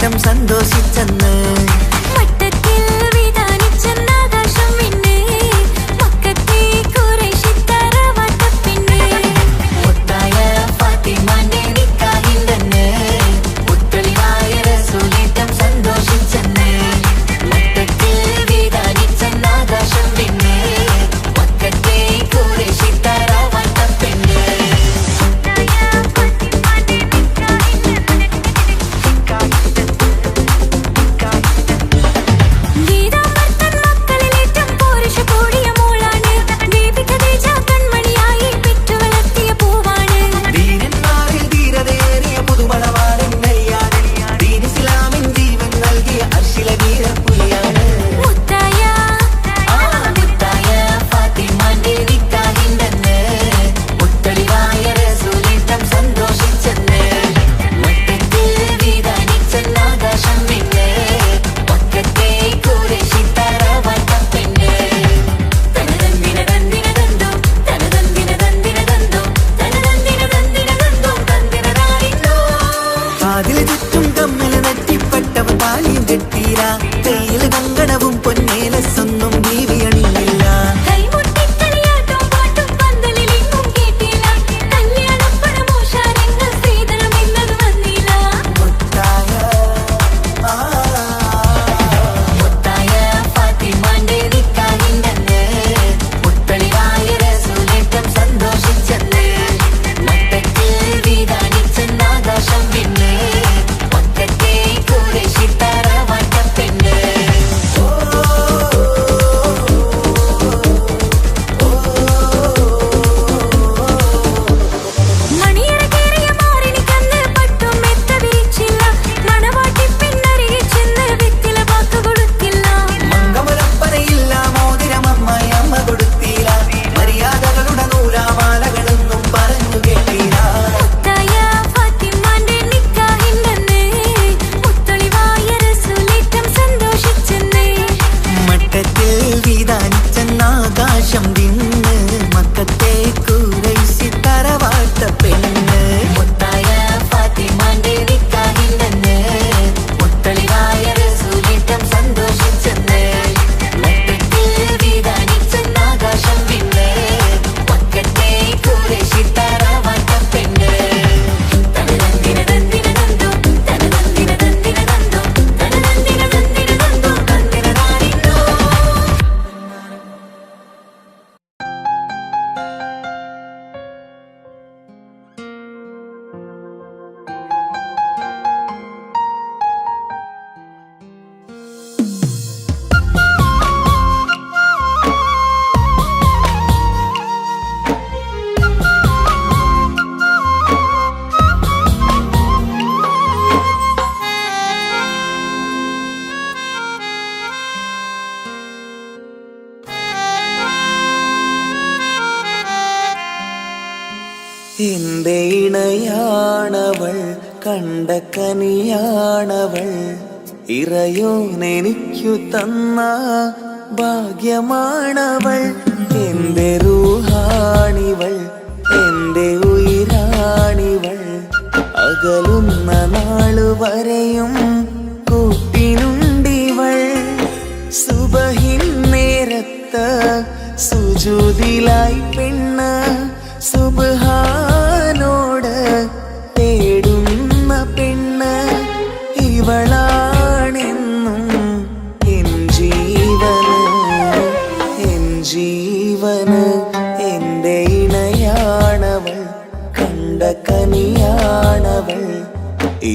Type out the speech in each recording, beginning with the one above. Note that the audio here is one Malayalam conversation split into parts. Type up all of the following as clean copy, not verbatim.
റസൂലേറ്റം സന്തോഷിച്ചെന്ന്. എന്റെ ഇണയാണവൾ, കണ്ട കനിയാണവൾ, ഇറയോനെനിക്കു തന്ന ഭാഗ്യമാണവൾ. എന്റെ റൂഹാണിവൾ, എന്റെ ഉയിരാണിവൾ, അകലുന്ന നാളു വരെയും കൂട്ടിനുണ്ടിവൾ. സുബഹിൻ നേരത്ത് സുജൂദിലായി പെണ്ണ് സുബ്ഹാനോട് തേടുന്ന പെണ്ണ് ഇവളാണെന്നും എൻ ജീവന്, എൻ ജീവന്. എന്റെ ഇണയാണവൾ, കണ്ട കനിയാണവൾ,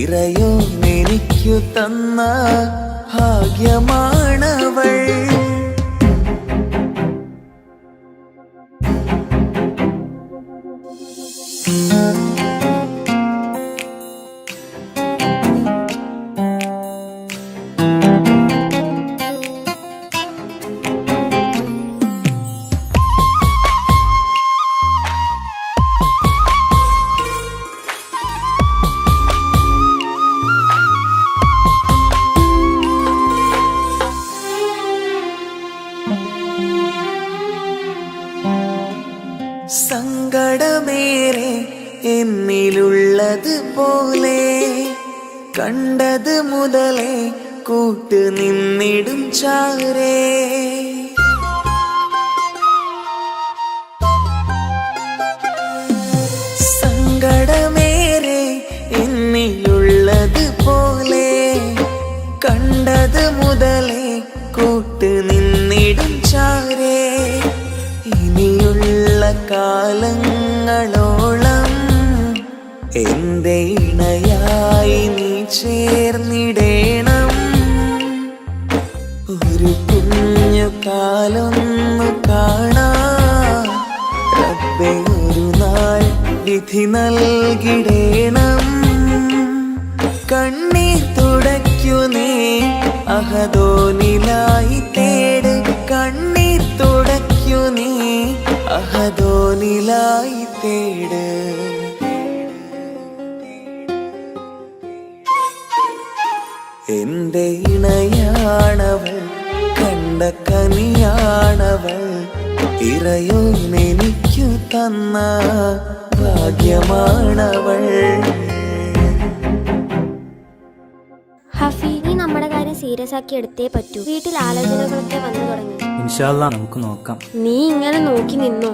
ഇറയോനെനിക്കു തന്ന ഭാഗ്യമാണവൾ. സങ്കടമേറെ എന്നിലുള്ളത് പോലെ, കണ്ടത് മുതലേ കൂട്ട് നിന്നിടും ചാരേ. സങ്കടമേറെ എന്നിലുള്ളത് പോലെ കണ്ടത് മുതലേ കൂട്ട് നിന്നിടും ചാരേ. ഇനിയുള്ള കാലങ്ങളോളം എന്റെ ഇണയായി നീ ചേർന്നിടേണം. ഒരു കുഞ്ഞു കാലൊന്നു കാണാൻ റബ്ബേ ഒരു നാൾ വിധി നൽകിടേണം. കണ്ണീർ തുടയ്ക്കു നീ അഹദോനിലായി തേട്. കണ്ണീർ തുടയ്ക്കു നീ അഹദോനിലായി തേട്. എന്റെ ഇണയാണവൾ, കണ്ട കനിയാണവൾ, ഇറയോനെനിക്കു തന്ന ഭാഗ്യമാണവൾ. ഹഫി, നീ നമ്മുടെ കാര്യം സീരിയസ് ആക്കി എടുത്തേ പറ്റൂ. വീട്ടിൽ ആലോചനകളൊക്കെ വന്നു തുടങ്ങി. ഇൻഷാ അല്ലാഹ് നമുക്ക് നോക്കാം. നീ ഇങ്ങനെ നോക്കി നിന്നോ?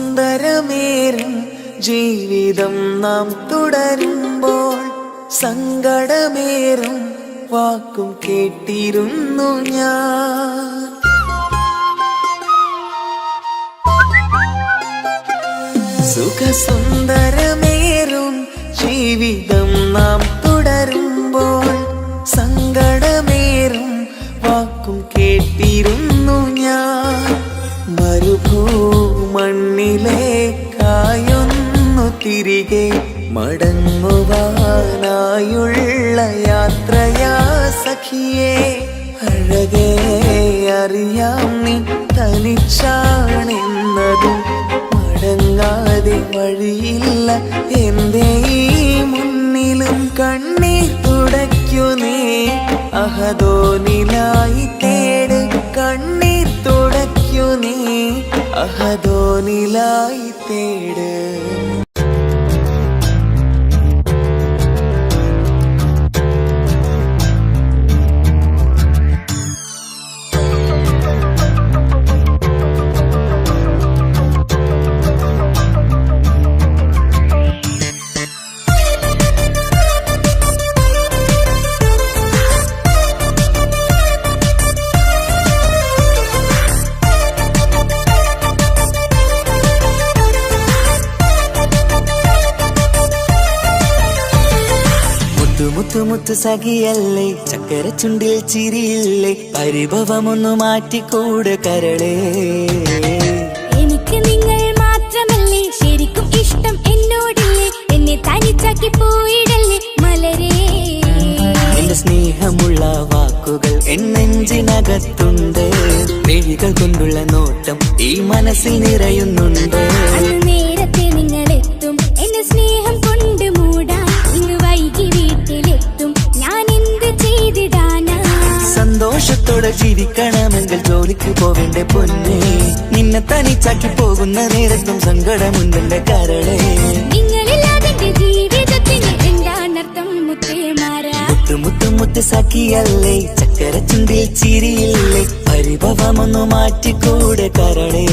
സുഖസുന്ദരമേറും ജീവിതം നാം തുടരുമ്പോൾ സങ്കടമേറും വാക്കും കേട്ടിരുന്നു ഞാൻ. സുഖസുന്ദരമേറും ജീവിതം നാം തുടരുമ്പോൾ സങ്കടമേറും വാക്കും കേട്ടിരുന്നു ഞാൻ. മരുഭൂമണ്ണിലേക്കായൊന്നു തിരികെ മടങ്ങുവാനായുള്ള യാത്രയാ സഖിയേ. അഴകേ അറിയാം നീ തനിച്ചാണെന്നതും മടങ്ങാതെ വഴിയില്ല എന്റെ ഈ മുന്നിലും. കണ്ണീർ തുടയ്ക്കു നീ അഹദോനിലായി തേട്. കണ്ണീർ തുടയ്ക്കു നീ അഹദോനിലായി തേട്. മുത്തു സഖിയല്ലേ, ചക്കര ചുണ്ടിൽ ചിരിയില്ലേ, പരിഭവമൊന്നു മാറ്റിക്കൂടെ കരളേ. എനിക്ക് നിങ്ങൾ മാത്രമല്ലേ ശരിക്കും ഇഷ്ടം എന്നോടില്ലേ, എന്നെ തനിച്ചാക്കി പോയിടല്ലേ മലരേ. എന്റെ സ്നേഹമുള്ള വാക്കുകൾ എന്നെഞ്ചിനകത്തുണ്ട്, മിഴികൾ കൊണ്ടുള്ള നോട്ടം ഈ മനസ്സിൽ നിറയുന്നുണ്ട്. നേരത്തെ നിങ്ങളെത്തും എന്നെ സ്നേഹം കൊണ്ട് മൂടാൻ. ഇന്ന് വൈകി വീട്ടിലെത്തും ഞാൻ എന്ത് ചെയ്തിടാനാ. സന്തോഷത്തോടെ ജീവിക്കണമെങ്കിൽ ജോലിക്ക് പോവേണ്ട പൊന്നേ, നിന്നെ തനിച്ചാക്കി പോകുന്ന നേരത്തും സങ്കടമുണ്ടെന്റെ കരളേ. നിങ്ങളില്ലാതെ ജീവിതത്തിന് എന്താണർത്ഥം മുത്തേമാരാ. മുത്ത് സഖിയല്ലേ, ചക്കര ചുണ്ടിൽ ചിരിയില്ലേ, പരിഭവമൊന്നു മാറ്റിക്കൂടെ കരളേ.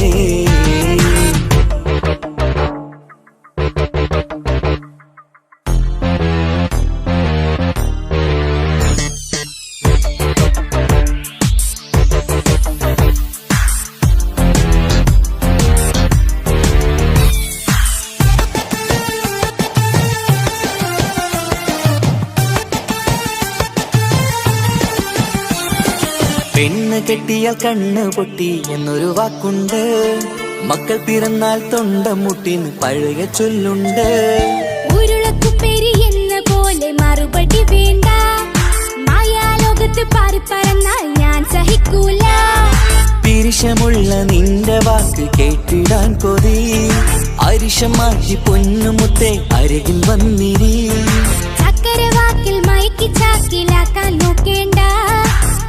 പെണ്ണ് കെട്ടിയാൽ കണ്ണ് പൊട്ടി എന്നൊരു വാക്കുണ്ട്, മക്കൾ പിറന്നാൽ തൊണ്ട മുട്ടിന് പഴയ ചൊല്ലുണ്ട്. ഉരുളക്കുപ്പേരി എന്ന പോലെ മറുപടി വേണ്ട, മായാലോകത്ത് പാറി പറന്നാൽ ഞാൻ സഹിക്കൂല. പിരിശമുള്ള നിൻ വാക്ക് കേട്ടിടാൻ കൊതി. അരിശമാക്കി പൊന്നുമുത്തേ അരികിൽ വന്നിരി. ചക്കരവാക്കിൽ മയക്കി ചാക്കിലാക്കാൻ നോക്കേണ്ട.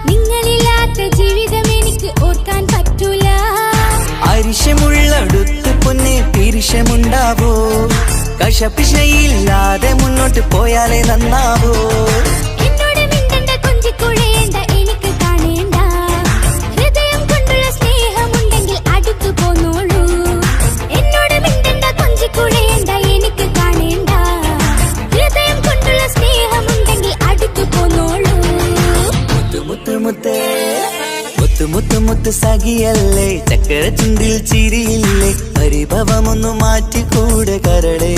നിങ്ങളില്ലാത്ത ജീവിതം എനിക്ക് ഓർക്കാൻ പറ്റൂല. അരിശമുള്ളടുത്ത് പൊന്നെ പിരിശമുണ്ടാവോ? കശപിശയില്ലാതെ മുന്നോട്ട് പോയാലേ നന്നാവോ? എന്നോട് മിണ്ടണ്ട, കൊഞ്ചിക്കുഴയേണ്ട, എനിക്ക് കാണേണ്ട. ഹൃദയം കൊണ്ടുള്ള സ്നേഹമുണ്ടെങ്കിൽ അടുത്തു പോന്നോളൂ. എന്നോട് മിണ്ടണ്ട, കൊഞ്ചിക്കുഴയേണ്ട, എനിക്ക് കാണേണ്ട. ഹൃദയം കൊണ്ടുള്ള സ്നേഹമുണ്ടെങ്കിൽ അടുത്തു പോന്നോളൂ. മുത്ത് മുത്ത് മുത്ത് മുത്ത് മുത്ത് സഖിയല്ലേ, ചക്കര ചുണ്ടിൽ ചിരിയില്ലേ, പരിഭവമൊന്നു മാറ്റിക്കൂടെ കരളേ.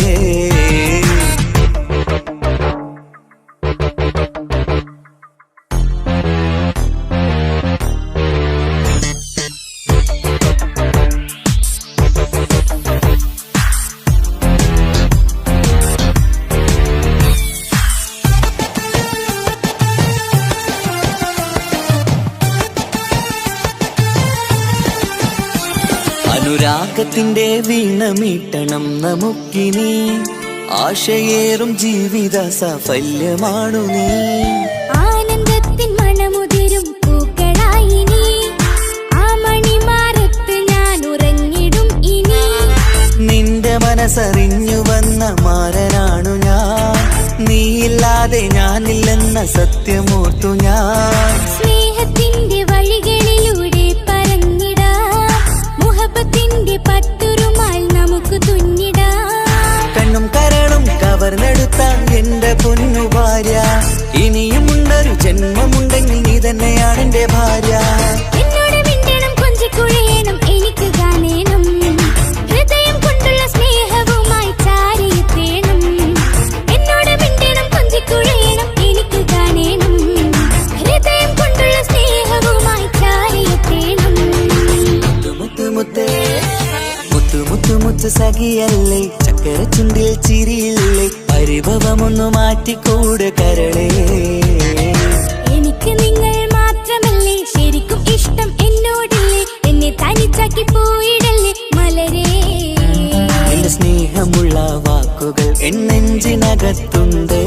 അനുരാഗത്തിന്റെ വീണമീട്ടണം നമുക്കിനി. ആശയേറും ജീവിത സാഫല്യമാണു നീ. ആനന്ദത്തിൻ മണമുതിരും പൂക്കളായി നീ. ആ മണിമാറത്ത് ഞാൻ ഉറങ്ങിടും ഇനി. നിന്റെ മനസ്സറിഞ്ഞു വന്ന മാരനാണു ഞാൻ. നീയില്ലാതെ ഞാനില്ലെന്ന സത്യമോർത്തു ഞാൻ. സ്നേഹത്തിന്റെ വഴികളിലൂടെ പറഞ്ഞിടാം. മുഹബത്തിന്റെ പട്ടുറുമാൽ നമുക്ക് തുന്നിടാം. കണ്ണും കരളും കവർന്നെടുത്ത എന്റെ പൊന്നു ഭാര്യ. ഇനിയുമുണ്ടൊരു ജന്മമുണ്ടെങ്കിൽ നീ തന്നെയാണ് എന്റെ ഭാര്യ. എന്നോട് മിണ്ടണം, കൊഞ്ചിക്കുഴയണം, എനിക്ക് കാണേണം. ഹൃദയം കൊണ്ടുള്ള സ്നേഹവുമായി ചാരിയെത്തേണം. എന്നോട് മിണ്ടണം, കൊഞ്ചിക്കുഴയണം, എനിക്ക് കാണേണം. ഹൃദയം കൊണ്ടുള്ള സ്നേഹവുമായി ചാരിയെത്തേണം. മുത്ത് മുത്ത് മുത്ത് മുത്ത് മുത്ത് സഖിയല്ലേ, ചക്കര ചുണ്ടിൽ ചിരിയില്ലേ, പരിഭവമൊന്നു മാറ്റിക്കൂടെ കരളേ. എനിക്ക് നിങ്ങൾ മാത്രമല്ലേ ശരിക്കും ഇഷ്ടം എന്നോടില്ലേ. എന്നെ തനിച്ചാക്കി പോയിടല്ലേ മലരേ. എന്റെ സ്നേഹമുള്ള വാക്കുകൾ എന്നെഞ്ചിനകത്തുണ്ട്.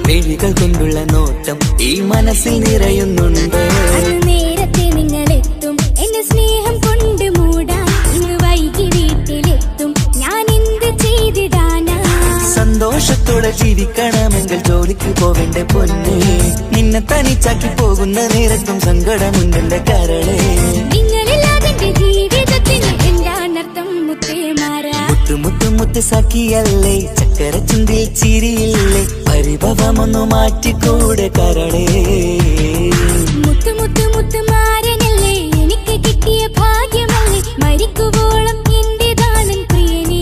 മിഴികൾ കൊണ്ടുള്ള നോട്ടം ഈ മനസ്സിൽ നിറയുന്നുണ്ട്. അന്ന് നേരത്തെ നിങ്ങളെത്തും എന്റെ സ്നേഹം കൊണ്ട് മൂടാൻ. ഇന്ന് വൈകി വീട്ടിലെത്തും ഞാൻ എന്ത് ചെയ്തിടാനാ. സന്തോഷത്തോടെ ജീവിക്കണമെങ്കിൽ ജോലിക്ക് പോവേണ്ട പൊന്നെ. നിന്നെ തനിച്ചാക്കി പോകുന്ന നേരത്തും സങ്കടമുണ്ടെന്റെ കരളേ. നിങ്ങളില്ലാതെ എന്റെ ജീവിതത്തിന് എന്താണർത്ഥം മുത്തേമാരാ. മുത്ത് മുത്ത് മുത്ത് സഖിയല്ലേ, ചക്കര ചുണ്ടിൽ ചിരിയില്ലേ, പരിഭവമൊന്നു മാറ്റിക്കൂടെ കരളേ. മുത്ത് മുത്ത് മുത്ത് മാരനല്ലേ, എനിക്ക് കിട്ടിയ ഭാഗ്യമല്ലേ. മരിക്കുവോളം എന്റേതാണ് പ്രിയനേ.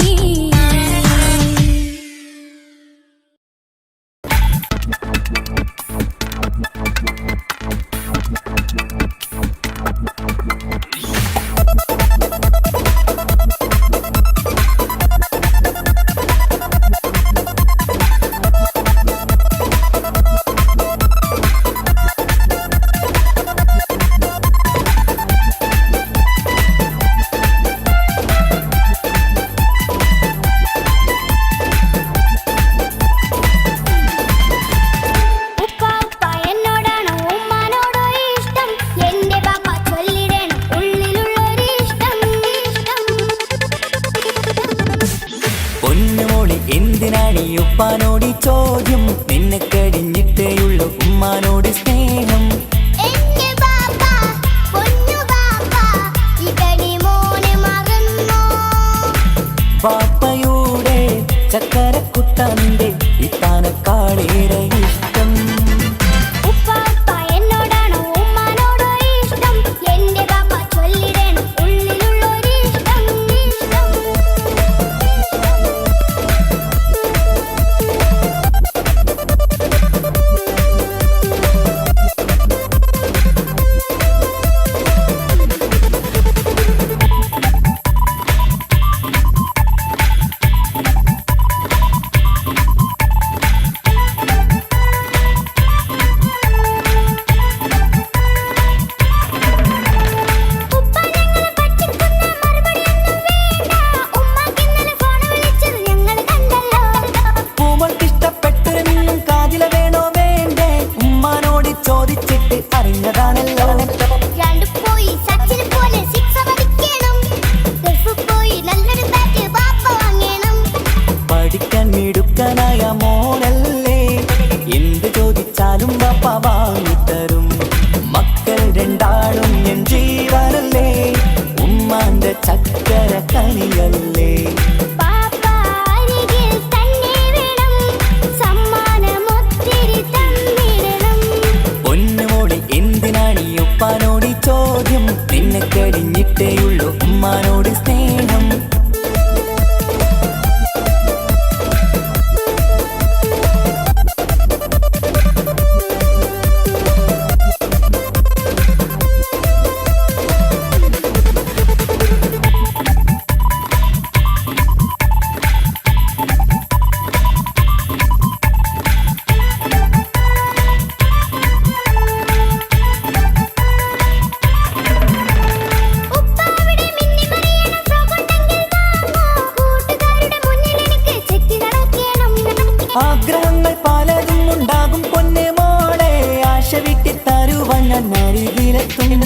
തരുവാൻ ഞാൻ അരികിലെത്തും.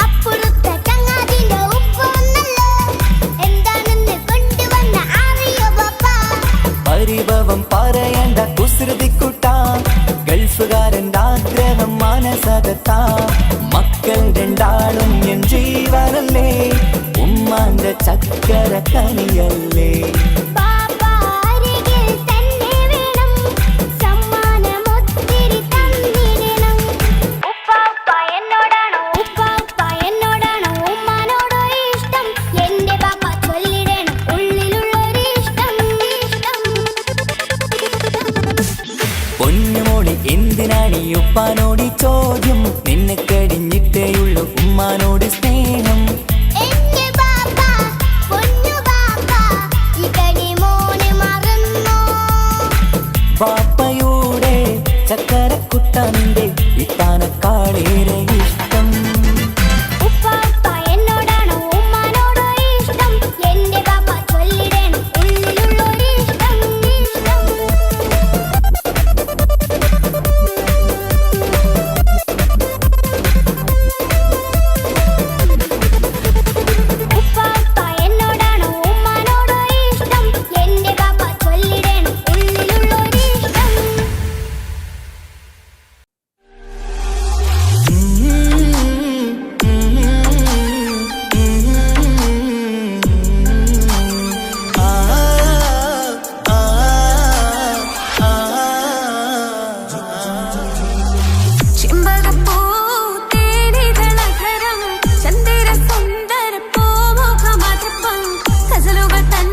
അപ്പുറത്തെ ചങ്ങാതിന്റെ ഉപ്പൊന്നല്ലോ എന്താണെന്ന് കൊണ്ടുവന്ന അറിയോ ബാപ്പാ. പരിഭവം പറയണ്ട കുസൃതിക്കുട്ട, ഗൾഫുകാരൻ്റെ ആഗ്രഹം മനസ്സകത്താ. മക്കൾ രണ്ടാളും എൻ ജീവനല്ലേ, ഉമ്മാന്റെ ചക്കര കനിയല്ലേ. ബാപ്പാ അരികിൽ തന്നെ വേണം, സമ്മാനമൊത്തിരി തന്നിടണം. ഉപ്പാപ്പ എന്നോടാണോ ഉമ്മാനോടോ ഇഷ്ടം, എന്റെ ബാപ്പ ചൊല്ലിടണം ഉള്ളിലുള്ളൊരു ഇഷ്ടം. പൊന്നുമോളി എന്തിനാണ് ഈ ഉപ്പാനോട് ഈ ചോദ്യം, നിന്നെ കഴിഞ്ഞിട്ടേയുള്ളൂ ഉമ്മാനോട് സ്നേഹം. എന്റെ ബാപ്പ പൊന്നു ബാപ്പ ഇകടി മോനെ മറന്നോ. ബാപ്പയുടെ ചക്കരക്കുട്ട നിന്റെ ഇത്താനക്കാളേറെ ഇഷ്ടം. ഉപ്പാപ്പ എന്നോടാണോ ഉമ്മാനോടോ ഇഷ്ടം, എന്റെ ബാപ്പ ചൊല്ലിടണം ഉള്ളിലുള്ളൊരു ഇഷ്ടം. ഉപ്പാപ്പ എന്നോടാണോ ഉമ്മാനോടോ ഇഷ്ടം, എന്റെ ബാപ്പ ചൊല്ലിടണം ഉള്ളിലുള്ളൊരു ഇഷ്ടം. ചെമ്പകപ്പൂ തേനിതളധരം ചന്ദിര സുന്ദര പൂമുഖമധപ്പം ഗസലുകൾ തൻ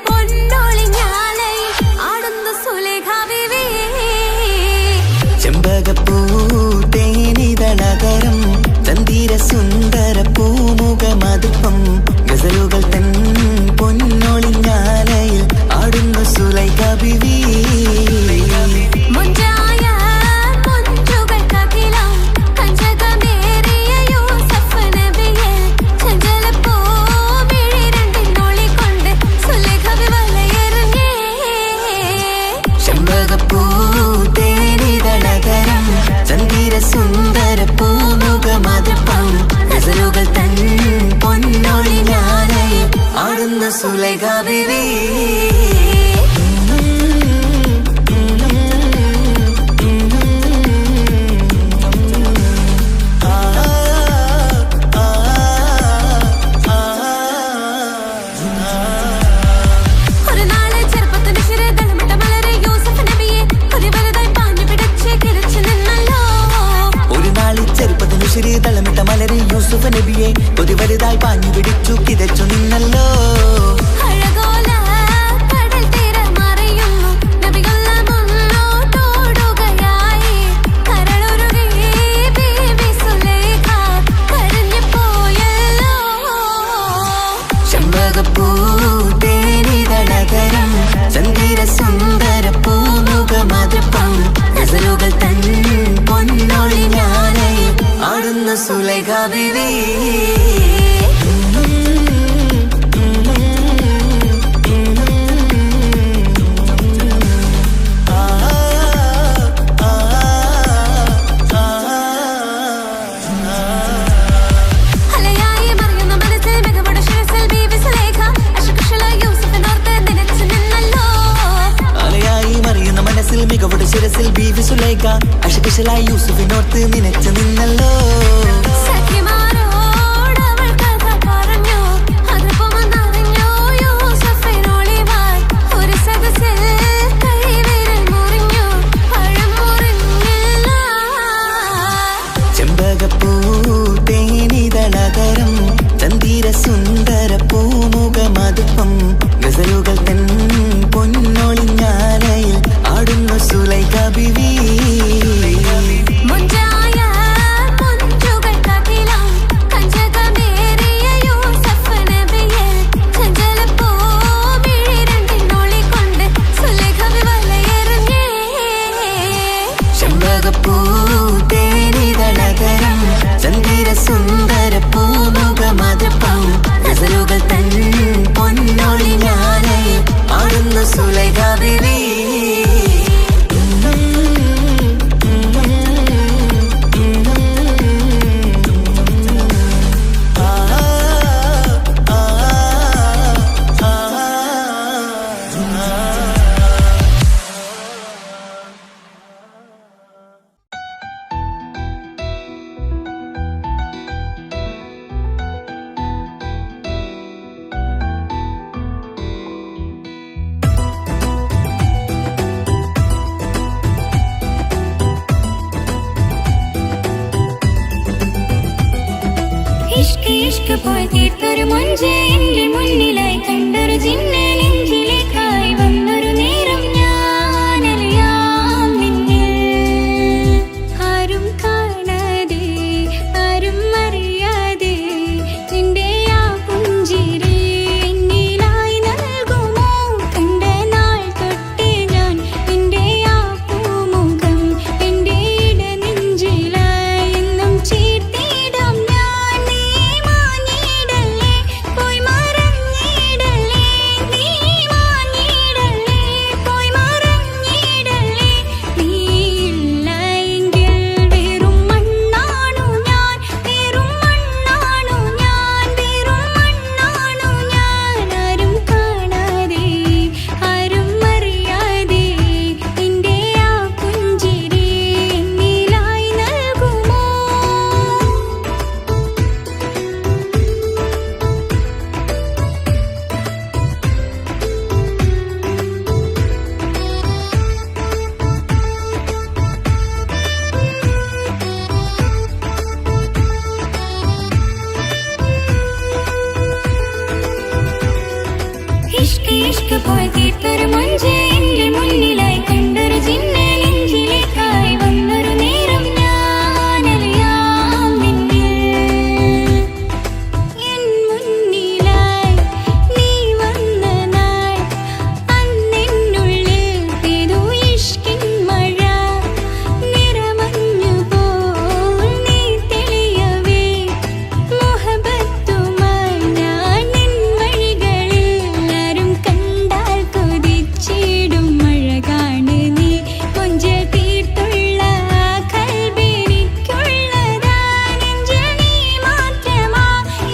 പൊന്നൊളിഞ്ഞാലയിൽ ആടുന്നു സുലേഖ ബീവി. ചെമ്പകപ്പൂ തേനിതളകരം ചന്ദിര സുന്ദര പൂമുഖമതുപ്പം ഗസലുകൾ തൻ പൊന്നൊളിഞ്ഞാലയിൽ ആടുന്നു സുലൈഖ ബീവി. മുഞ്ചായ മുഞ്ചുകൾക്കകിലം കഞ്ചകമേറിയ യൂസഫ് നബിയെ ചഞ്ചലപ്പൂ മിഴി രണ്ടിനൊളികൊണ്ട് സുലേഖ വലയെറിഞ്ഞേ. ചെമ്പകപ്പൂ തേനിതളകരം ചന്ദിര സുന്ദര പൂമുഖമതുപ്പം ഗസലുകൾ തൻ പൊന്നൊളിഞ്ഞാലയിൽ ആടുന്നു സുലൈഖ ബീവി. ഒരു നാളെ ചെറുപ്പത്തിന്റെ ശിരതളമിട്ട മലരെ യൂസഫ് നബിയെ കൊതിവലുതായി പാഞ്ഞു പിടിച്ച് കിരച്ചു നിന്നല്ലോ. ഒരു നാളിൽ ചെറുപ്പത്തിനു ശരി തളമിട്ട മലരെ യൂസുഫ് നബിയെ കൊതി വലുതായി പാഞ്ഞു പിടിച്ചു കിതച്ചു നിന്നല്ലോ. അഴകോല കടൽ തീരമറിയുന്നു നബികൊള്ള മുന്നോട്ടോടുകയായി. കരളുരുകി ബീവി സുലൈഖ കരഞ്ഞു പോയല്ലോ. ചെമ്പകപ്പൂ തേനിതളകരം ചന്ദിര സുന്ദര പൂമുഖമതുപ്പം ഗസലുകൾ തൻ പൊന്നൊളിഞ്ഞാലയിൽ ആടുന്നു സുലൈഖ ബീവി. അലയായി മറിയുന്ന മനസ്സിൽ മികവുട ശിരസിൽ ബീവി സുലൈഖ അശകുശല യൂസഫിനോർത്ത് നനച്ചു നിന്നല്ലോ. അലയായി മറിയുന്ന മനസ്സിൽ മികവുടെ ശിരസിൽ ബീവി സുലൈഖ അശകുശലായി യൂസുഫിനോർത്ത് നിനച്ചു നിന്നല്ലോ. സഖിമാരോടവൾ കഥ പറഞ്ഞു അതുപോമന്നറിഞ്ഞു യൂസഫിനൊളിവായി. ഒരു സദസ്സിൽ കൈവിരൽ മുറിഞ്ഞു പഴം മുറിഞ്ഞില്ല. ചെമ്പകപ്പൂ തേനിതളകരം ചന്ദിര സുന്ദര പൂമുഖമതുപ്പം ഗസലുകൾ തൻ പൊന്നൊളിഞ്ഞാലയിൽ ആടുന്നു സുലൈഖ ബീവി. മുഞ്ചായ മുഞ്ചുകൾക്കകിലം കഞ്ചകമേറിയ യൂസഫ് നബിയെ ചഞ്ചലപ്പൂ മിഴി രണ്ടിനൊളികൊണ്ട് സുലൈഖ വലയെറിഞ്ഞേ. ചെമ്പകപ്പൂ തേനിതളകരം ചന്ദിര സുന്ദര പൂമുഖമതുപ്പം ഗസലുകൾ തൻ പൊന്നൊളിഞ്ഞാലയിൽ ആടുന്നു സുലൈഖ ബീവി. ഇഷ്ക് ഇഷ്ക് പോയി തീർത്തൊരു മൊഞ്ച് എന്റെ മുന്നിലായി കണ്ടൊരു ജിന്നെ നെഞ്ചിലേക്കായി വന്നൊരു നേരം ഞാൻ അലിയാം നിന്നിൽ. ആരും കാണാതെ ആരും അറിയാതെ നിന്റെ ആ പുഞ്ചിരി എന്നിലായി നൽകുമോ? കണ്ട നാൾ തൊട്ടേ ഞാൻ നിന്റെ ആ പൂമുഖം എന്റെ ഇടനെഞ്ചിലായി എന്നും ചേർത്തിടാം ഞാൻ. നീ മാഞ്ഞിടല്ലേ പോയി മറഞ്ഞിടല്ലേ, നീ മാഞ്ഞിടല്ലേ പോയി മറഞ്ഞിടല്ലേ. നീയില്ല എങ്കിൽ വെറും മണ്ണാണു ഞാൻ, വെറും മണ്ണാണു ഞാൻ, വെറും മണ്ണാണു ഞാൻ. ആരും കാണാതെ ആരും അറിയാതെ നിന്റെ ആ പുഞ്ചിരി എന്നിലായി നൽകുമോ? ഇഷ്ക് ഇഷ്ക് പോയി തീർത്തൊരു മൊഞ്ച് എന്റെ മുന്നിലായി കണ്ടൊരു ജിന്നെ നെഞ്ചിലേക്കായി വന്നൊരു നേരം ഞാൻ അലിയാം നിന്നിൽ. എൻ മുന്നിലായി നീ വന്ന നാൾ അന്നെന്നുള്ളിൽ പെയ്തു ഇഷ്കിൻ മഴ. നിറമഞ്ഞു പോൽ നീ തെളിയവേ മുഹബത്തുമായി ഞാൻ നിൻ വഴികളിൽ. ആരും കണ്ടാൽ കൊതിച്ചിടും അഴകാണ് നീ. കൊഞ്ചൽ തീർത്തുള്ള ആ കൽബെനിക്കുള്ളതാ. നെഞ്ചിൽ നീ മാത്രമാ,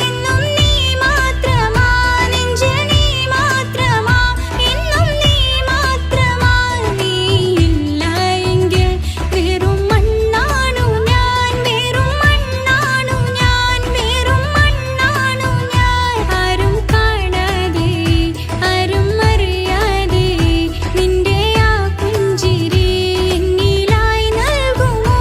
എന്നും നീ മാത്രമാ. നെഞ്ചിൽ നീ മാത്രമാ, എന്നും നീ മാത്രമാ. നീയില്ല എങ്കിൽ വെറും മണ്ണാണു ഞാൻ, വെറും മണ്ണാണു ഞാൻ, വെറും മണ്ണാണു ഞാൻ. ആരും കാണാതെ ആരും അറിയാതെ നിന്റെ ആ പുഞ്ചിരി എന്നിലായി നൽകുമോ?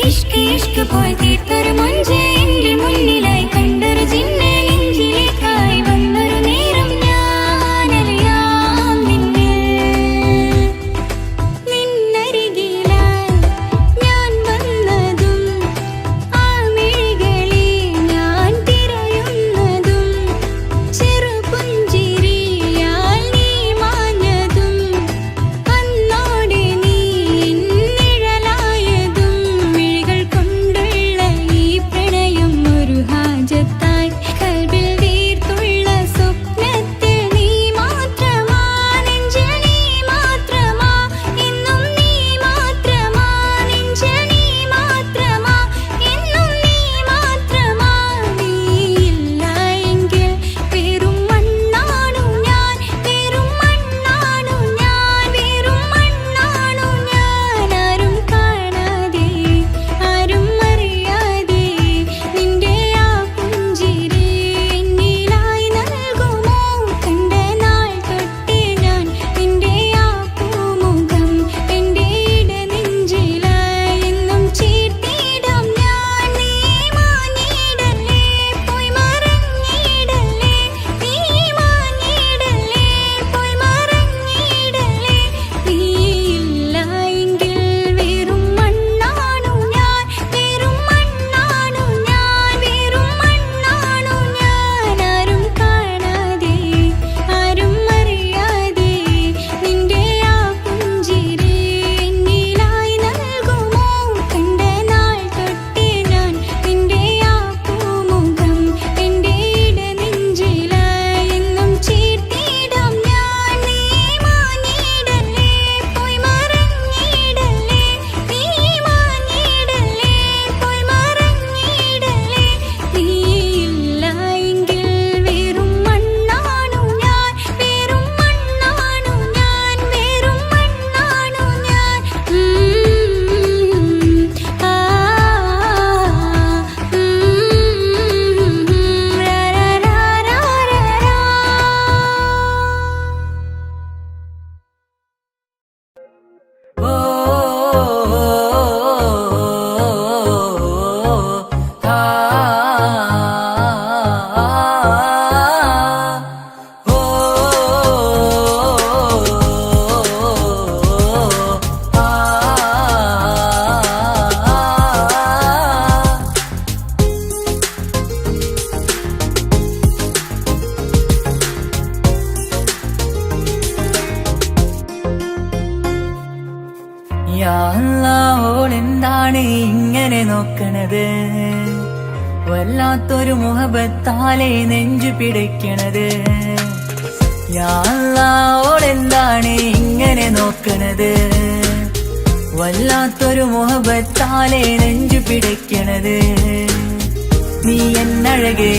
ഇഷ്ക് ഇഷ്ക് പോയി തീർത്തൊരു മൊഞ്ച് എന്റെ മുന്നിലായി കണ്ടൊരു ജിന്നെ നെഞ്ചിലേക്കായി വന്നൊരു നേരം ഞാൻ അലിയാം നിന്നിൽ. നിന്നരികിലായി ഞാൻ വന്നതും ആ മിഴികളിൽ ഞാൻ തിരയുന്നതും ചെറുപുഞ്ചിരിയാൽ നീ മാഞ്ഞതും അന്നോടെ നീ നിഴലായതും മിഴികൾ കൊണ്ടുള്ള ഈ യാ അല്ലാഹ് ഓളെന്താണ് ഇങ്ങനെ നോക്കണത്, വല്ലാത്തൊരു മുഹബത്താലെ നെഞ്ചു പിടയ്ക്കണത്. യാ അല്ലാഹ് ഓളെന്താണ് ഇങ്ങനെ നോക്കണത്, വല്ലാത്തൊരു മുഹബത്താലെ നെഞ്ചു പിടയ്ക്കണത്. നീ എന്നഴകേ,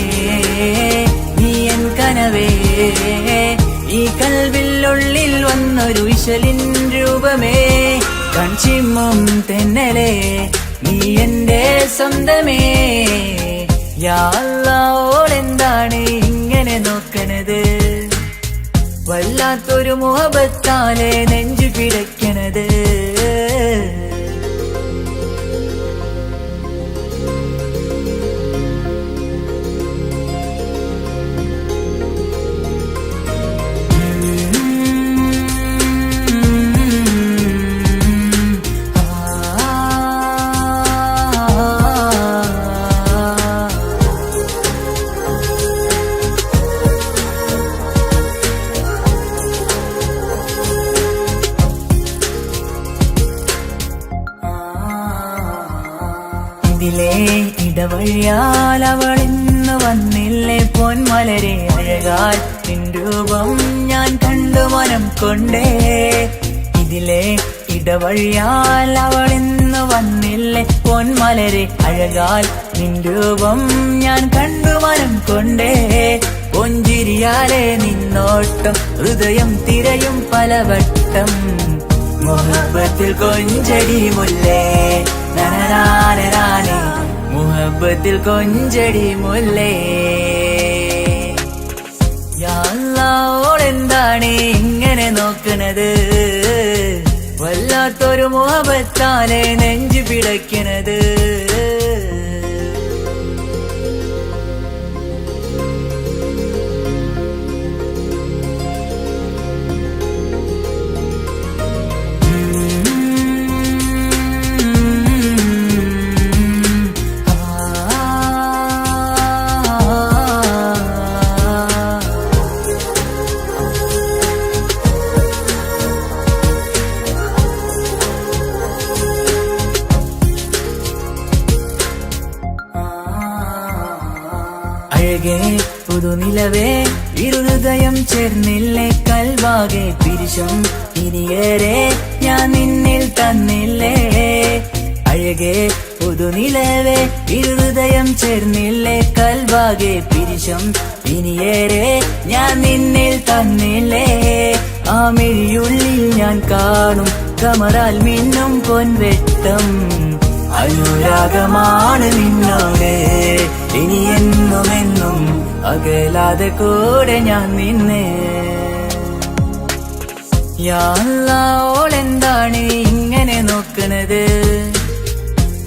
നീ എൻ കനവേ, ഈ കൽവിനുള്ളിൽ വന്നൊരു വിശലിൻ രൂപമേ, കൺചിമ്മും തെന്നലേ, നീ എന്റെ സ്വന്തമേ. യാ അല്ലാഹ് ഓളെന്താണ് ഇങ്ങനെ നോക്കണത്, വല്ലാത്തൊരു മുഹബത്താലെ നെഞ്ചു പിടയ്ക്കണത്. ഇതിലെ ഇടവഴിയാൽ അവളിന്ന് വന്നില്ലേ പൊന്മലരെ, അഴകാൽ നിൻ രൂപം ഞാൻ കണ്ടു മനം കൊണ്ടേ. ഇതിലെ ഇടവഴിയാൽ അവളിന്ന് വന്നില്ലേ പൊന്മലരെ, അഴകാൽ നിൻ രൂപം ഞാൻ കണ്ടു മനം കൊണ്ടേ. പൊഞ്ചിരിയാലെ നിന്നോട്ടം ഹൃദയം തിരയും പലവട്ടം, മുഹബത്തിൽ കൊഞ്ചടി മുല്ലേ നനനാനേ, മുഹബത്തിൽ കൊഞ്ചടി മുല്ലേ. യാ അല്ലാഹ് ഓളെന്താണ് ഇങ്ങനെ നോക്കണത്, വല്ലാത്തൊരു മുഹബത്താലെ നെഞ്ചു പിടയ്ക്കണത്. അഴകേ പുതുനിലവേ, ഇരുഹൃദയം ചേർന്നില്ലേ കൽവാകെ പിരിശം ഇനിയേറെ ഞാൻ നിന്നിൽ തന്നില്ലേ. അഴകേ പുതുനിലവേ, ഇരുഹൃദയം ചേർന്നില്ലേ കൽവാകെ പിരിശം ഇനിയേറെ ഞാൻ നിന്നിൽ തന്നില്ലേ. ആ മിഴിയുള്ളിൽ ഞാൻ കാണും കമറാൽ മിന്നും പൊൻവെട്ടം, അനുരാഗമാണ് നിന്നോട് ഇനി എന്നുമെന്നും, അകലാതെ കൂടെ ഞാൻ നിന്നെ. യാ അല്ലാഹ് ഓളെന്താണ് ഇങ്ങനെ നോക്കണത്,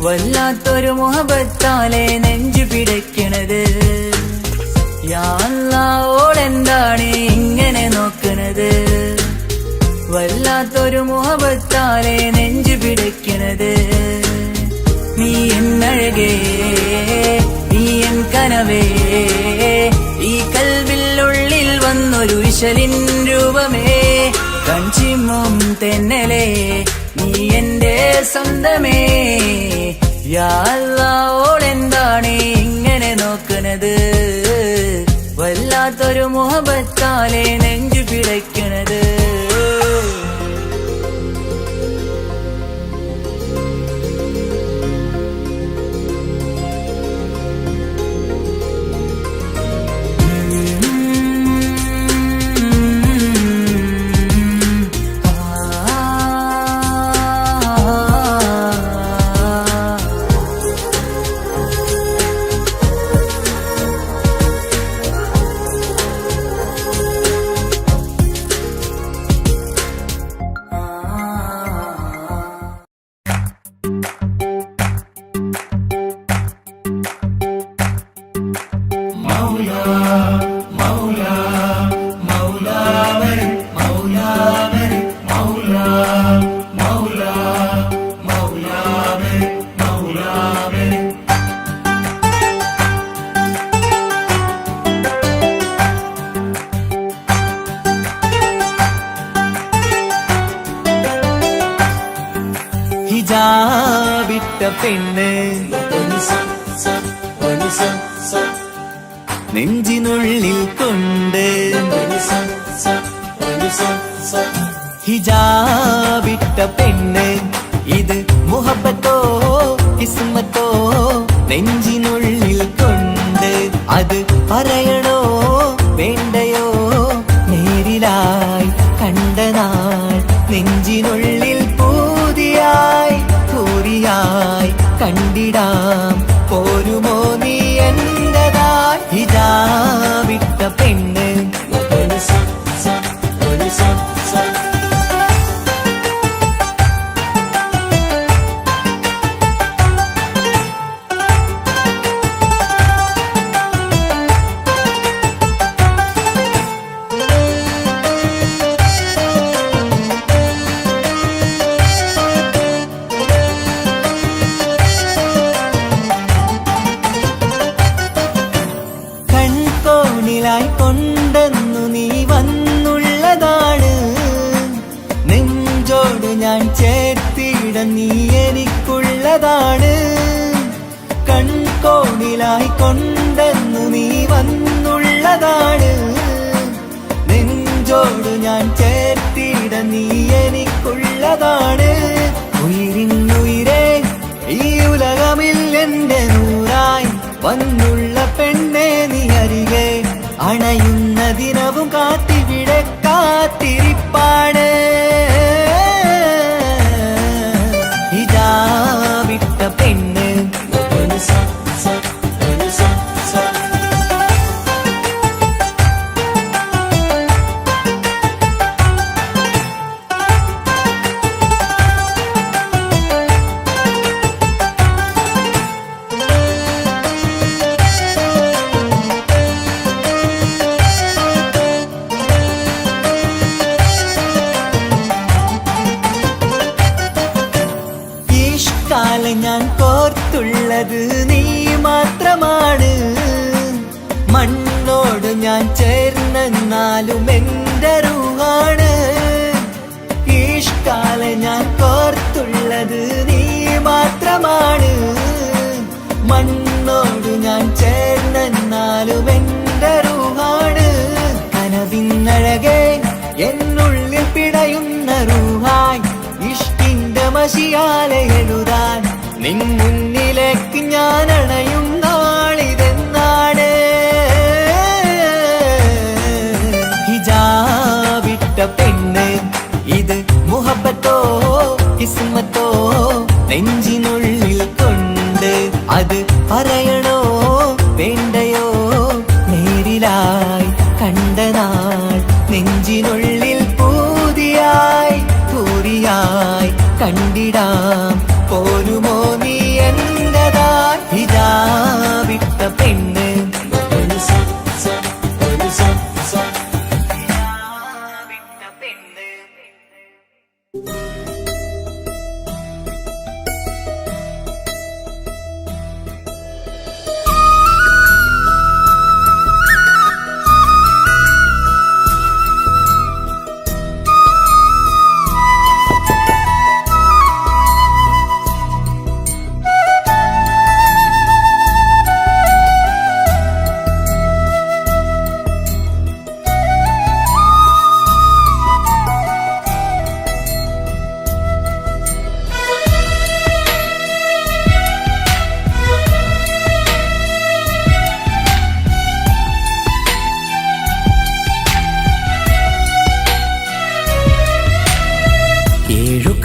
വല്ലാത്തൊരു മുഹബത്താലെ നെഞ്ചു പിടയ്ക്കണത്. യാ അല്ലാഹ് ഓളെന്താണ് ഇങ്ങനെ നോക്കണത്, വല്ലാത്തൊരു മുഹബത്താലെ നെഞ്ചു പിടയ്ക്കണത്. നീ എന്നഴകേ, നീ എൻ കനവേ, ഈ കൽവിനുള്ളിൽ വന്നൊരു വിശലിൻ രൂപമേ, കൺചിമ്മും തെന്നലേ, നീ എന്റെ സ്വന്തമേ. യാ അല്ലാഹ് ഓളെന്താണ് ഇങ്ങനെ നോക്കണത്, വല്ലാത്തൊരു മുഹബത്താലെ നെഞ്ചു പിടയ്ക്കണത്. ഹിജാബിട്ട പെണ്ണ് നെഞ്ചിനുള്ളിൽ കൊണ്ട് ഹിജാബിട്ട പെണ്ണ് ഇത് മുഹബത്തോ കിസ്മത്തോ നെഞ്ചിനുള്ളിൽ കൊണ്ട് അത് പറയണോ വേണ്ടയോ നേരിലായി കണ്ട നാൾ നെഞ്ചിനുള്ളിൽ പൂതിയായി പൂരിയായി കണ്ടിടാം പോരുമോ നീ എന്റതായി ഹിജാബിട്ട പെണ്ണ് കൊണ്ടെന്നു നീ വന്നുള്ളതാണ് നെഞ്ചോട് ഞാൻ ചേർത്തിട നീ എനിക്കുള്ളതാണ് കൺകോണിലായി കൊണ്ടെന്നു നീ വന്നുള്ളതാണ് നെഞ്ചോട് ഞാൻ ചേർത്തിട നീ എനിക്കുള്ളതാണ് ഉയിരിന്നുയിരേ ഈ ഉലകമിൽ എന്റെ നൂറായി വന്നുള്ള പെണ്ണെ നീ അരികെ അണയുന്ന ദിനവും കാത്തിവിടെ കാത്തിരിപ്പാണ് ഹിജാബിട്ട പെണ്ണ് ഞാൻ കോർത്തുള്ളത് നീ മാത്രമാണ് മണ്ണോട് ഞാൻ ചേർന്നെന്നാലും എന്റെ റൂഹാണ് ഈഷ്കാലെ ഞാൻ കോർത്തുള്ളത് നീ മാത്രമാണ് മണ്ണോട് ഞാൻ ചേർന്നെന്നാലും എന്റെ റൂഹാണ് കനവിന്നഴകെ എന്നുള്ളിൽ പിടയുന്ന റൂഹായി ഇഷ്കിന്റെ മഷിയാലെ എഴുതാൻ നിൻ മുന്നിലേക്ക് ഞാൻ അണയും നാളിതെന്നാണ് ഹിജാബിട്ട പെണ്ണ് ഇത് മുഹബത്തോ കിസ്മത്തോ നെഞ്ചിനുള്ളിൽ കൊണ്ട് അത് പറയണോ വേണ്ടയോ നേരിലായി കണ്ട നാൾ നെഞ്ചിനുള്ളിൽ പൂതിയായി പൂരിയായി കണ്ടിടാം പോരുമോ നീ എന്റതായി ഹിജാബിട്ട പെണ്ണ്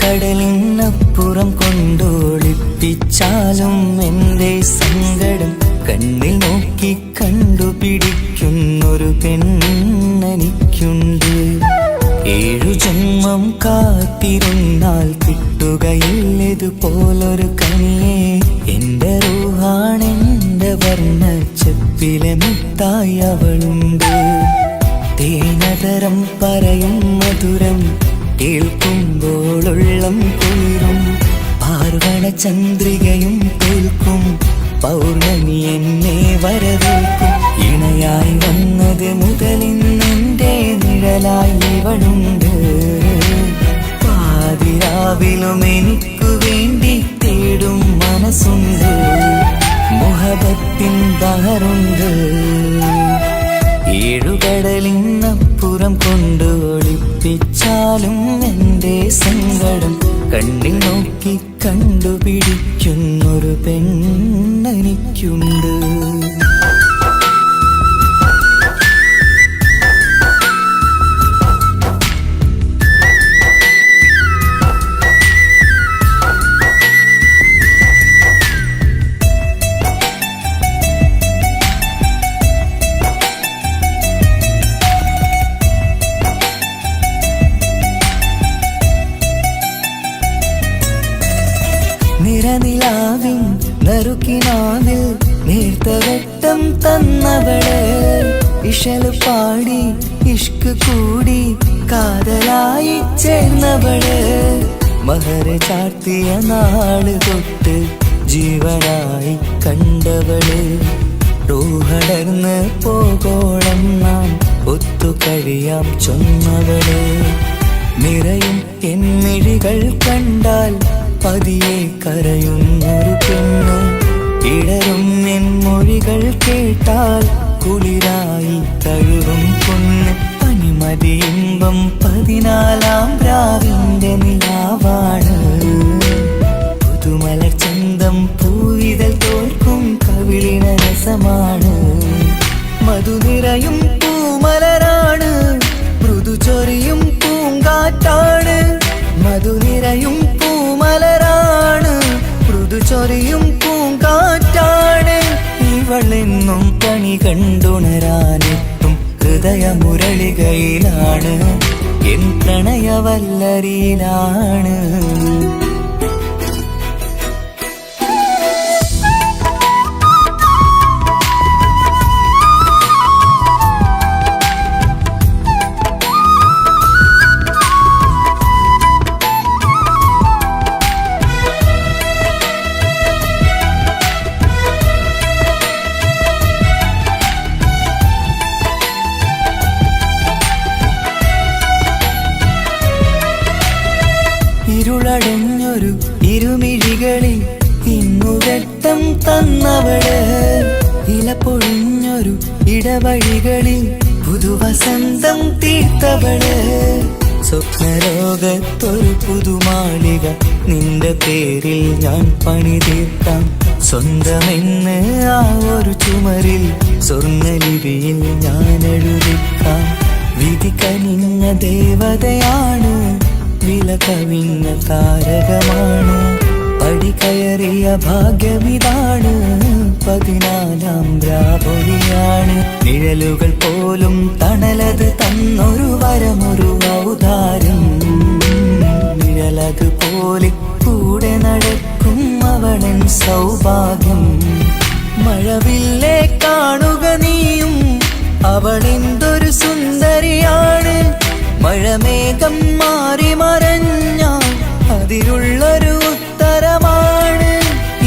കടലിനപ്പുറം കൊണ്ടോളിപ്പിച്ചാലും എന്റെ സങ്കടം കണ്ണിൽ നോക്കി കണ്ടുപിടിക്കുന്നൊരു പെണ്ണെനിക്കുണ്ട് 7 ജന്മം കാത്തിരുന്നാൽ കിട്ടുകയില്ലതുപോലൊരു കനിയെ എന്റെ റൂഹാണെന്റെ വർണ്ണച്ചെപ്പിലെ മുത്തായി അവളുണ്ട് തേനതരം പറയും മധുരം കേൾക്കുമ്പോളുള്ളം കുളിരും പാർവണ ചന്ദ്രികയും കേൾക്കും പൗർണമി എന്നെ വരവേൽക്കും ഇണയായി വന്നത് മുതലിന്നെന്റെ നിഴലായി ഇവളുണ്ട് പാതിരാവിലും എനിക്കു വേണ്ടി മനസ്സുണ്ട്, മുഹബത്തിൻ ബഹറുണ്ട്. ഏഴുകടലിനപ്പുറം കൊണ്ട് ഒളിപ്പിച്ചാലും എൻ്റെ സങ്കടം കണ്ണിൽ നോക്കി കണ്ടുപിടിക്കുന്നൊരു പെണ്ണെനിക്കുണ്ട്. നിറനിലാവിൻ നറുക്കിനാവിൽ നേർത്ത വെട്ടം തന്നവള്, ഇശല് പാടി ഇഷ്ക് കൂടി കാതലായി ചേർന്നവള്, മഹർ ചാർത്തിയ നാള് തൊട്ട് ജീവനായി കണ്ടവള്, റൂഹടർന്ന് പോകോളം നാം ഒത്തു കഴിയാം ചൊന്നവള്. നിറയും എന്നിഴികൾ കണ്ടാൽ പതിയെ കരയുന്നൊരു പെണ്ണ്, ഇടരും എൻ മൊഴികൾ കേട്ടാൽ കുളിരായി തഴുകും പൊന്ന്. പനിമതി ഇമ്പം 14-ാം രാവിന്റെ നിലാവാണ്, പുതുമലർ ചന്തം പൂവിതൽ തോൽക്കും കവിളിന രസമാണ്. മധുനിറയും പൂമലരാണ്, മൃദു ചൊരിയും പൂങ്കാറ്റാണ്. മധുനിറയും പൂമലരാണ്, മൃദു ചൊരിയും പൂങ്കാറ്റാണ്. ഇവളെന്നും കണി കണ്ടുണരാനെത്തും ഹൃദയമുരളികയിലാണ്, എൻ പ്രണയവല്ലരിയിലാണ്. ഇരുളടഞ്ഞൊരു ഇരുമിഴികളിൽ ഇന്നു വെട്ടം തന്നവള്, ഇല പൊഴിഞ്ഞൊരു ഇടവഴികളിൽ പുതുവസന്തം തീർത്തവള്. സ്വപ്നലോകത്തൊരു പുതുമാളിക നിന്റെ പേരിൽ ഞാൻ പണി തീർക്കാം, സ്വന്തമെന്ന് ആ ഒരു ചുമരിൽ സ്വർണ്ണലിപിയിൽ ഞാൻ എഴുതിക്കാം. വിധി കനിഞ്ഞ ദേവതയാണ്, വില കവിഞ്ഞ താരകമാണ്, പടി കയറിയ ഭാഗ്യമിതാണ്, 14-ാം രാപൊലിയാണ്. നിഴലുകൾ പോലും തണലത് തന്നൊരു വരമൊരു ഔദാര്യം, നിഴലത് പോലെ കൂടെ നടക്കും അവളൻ സൗഭാഗ്യം. മഴവില്ലേ കാണുക നീയും, അവളെന്തൊരു സുന്ദരിയാണ്. മഴമേഘം മാറി മറഞ്ഞാൽ അതിലുള്ളൊരു ഉത്തരമാണ്.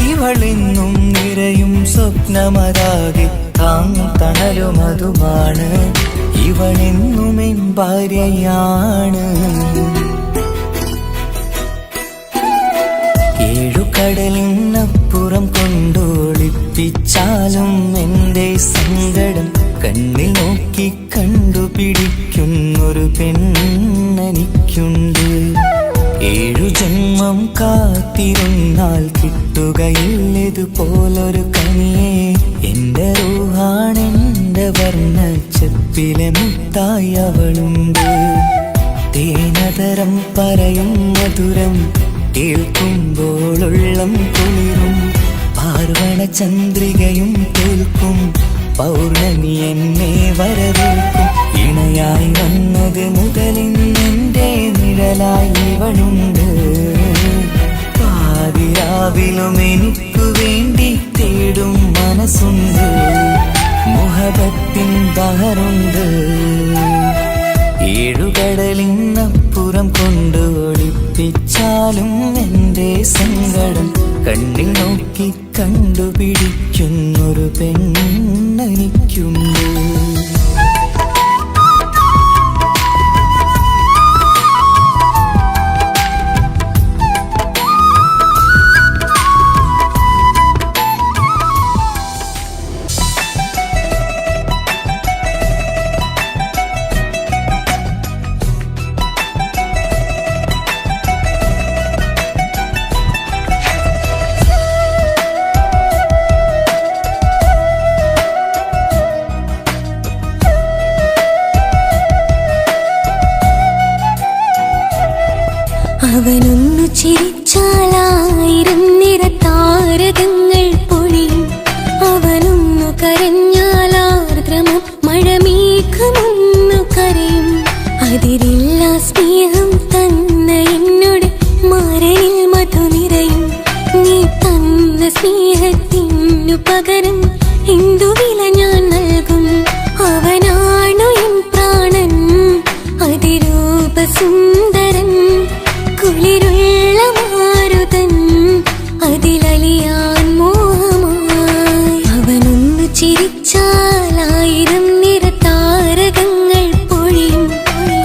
ഇവളെന്നും നിറയും സ്വപ്നമതാകെ താങ്ങും തണലുമതുമാണ്. ഇവളെന്നും എൻ ഭാര്യയാണ്. ഏഴുകടലിനപ്പുറം കൊണ്ടോളിപ്പിച്ചാലും എൻ്റെ സങ്കടം കണ്ണിൽ നോക്കി കണ്ടുപിടിക്കുന്നൊരു പെണ്ണെനിക്കുണ്ട്. 7 ജന്മം കാത്തിരുന്നാൽ കിട്ടുകയില്ലതുപോലൊരു കനിയെ, എൻ്റെ റൂഹാണെൻ്റെ വർണ്ണച്ചെപ്പിലെ മുത്തായി അവളുണ്ട്. തേനതരം പറയും മധുരം കേൾക്കുമ്പോളുള്ളം കുളിരും, പാർവണ ചന്ദ്രികയും തോൽക്കും പൗർണമി എന്നെ വരവേൽക്കും. ഇണയായി വന്നത് മുതലിന്നെൻ്റെ നിഴലായി ഇവളുണ്ട്. പാതിരാവിലും എനിക്കു വേണ്ടി തേടും മനസ്സുണ്ട്, മുഹബത്തിൻ ബഹറുണ്ട്. ഏഴുകടലിനപ്പുറം കൊണ്ട് ഒളിപ്പിച്ചാലും എൻ്റെ സങ്കടം കണ്ണിൽ നോക്കി കണ്ടുപിടിക്കുന്നൊരു പെണ്ണെനിക്കുണ്ട്. അവനൊന്നു ചിരിച്ചാലായിരം നിറതാരകങ്ങൾ പൊഴിയും. അവനൊന്നു കരഞ്ഞാലാർദ്രമം മഴമേഘമൊന്നു കരയും. അതിരില്ല സ്നേഹം തന്ന എന്നോട് മരണിൽ മധു നിറയും. നീ തന്ന സ്നേഹത്തിനു പകരം എന്തു വില ഞാൻ നൽകും? അവനാണു എൻ പ്രാണൻ, അതിരൂപസുന്ദരൻ, കുളിരുള്ള മാരുതൻ, അതിലലിയാൻ മോഹമായി. അവനൊന്നു ചിരിച്ചാലായിരം നിറതാരകങ്ങൾ പൊഴിയും.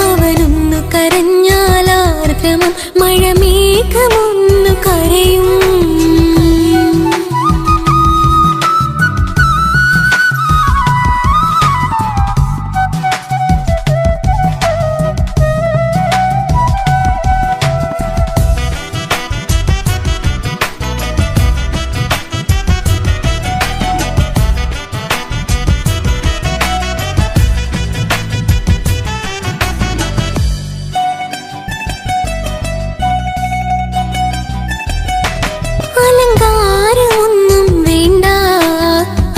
അവനൊന്നു കരഞ്ഞാലാർദ്രമം മഴമേഘമൊന്നു കരയും. അലങ്കാരമൊന്നും വേണ്ട,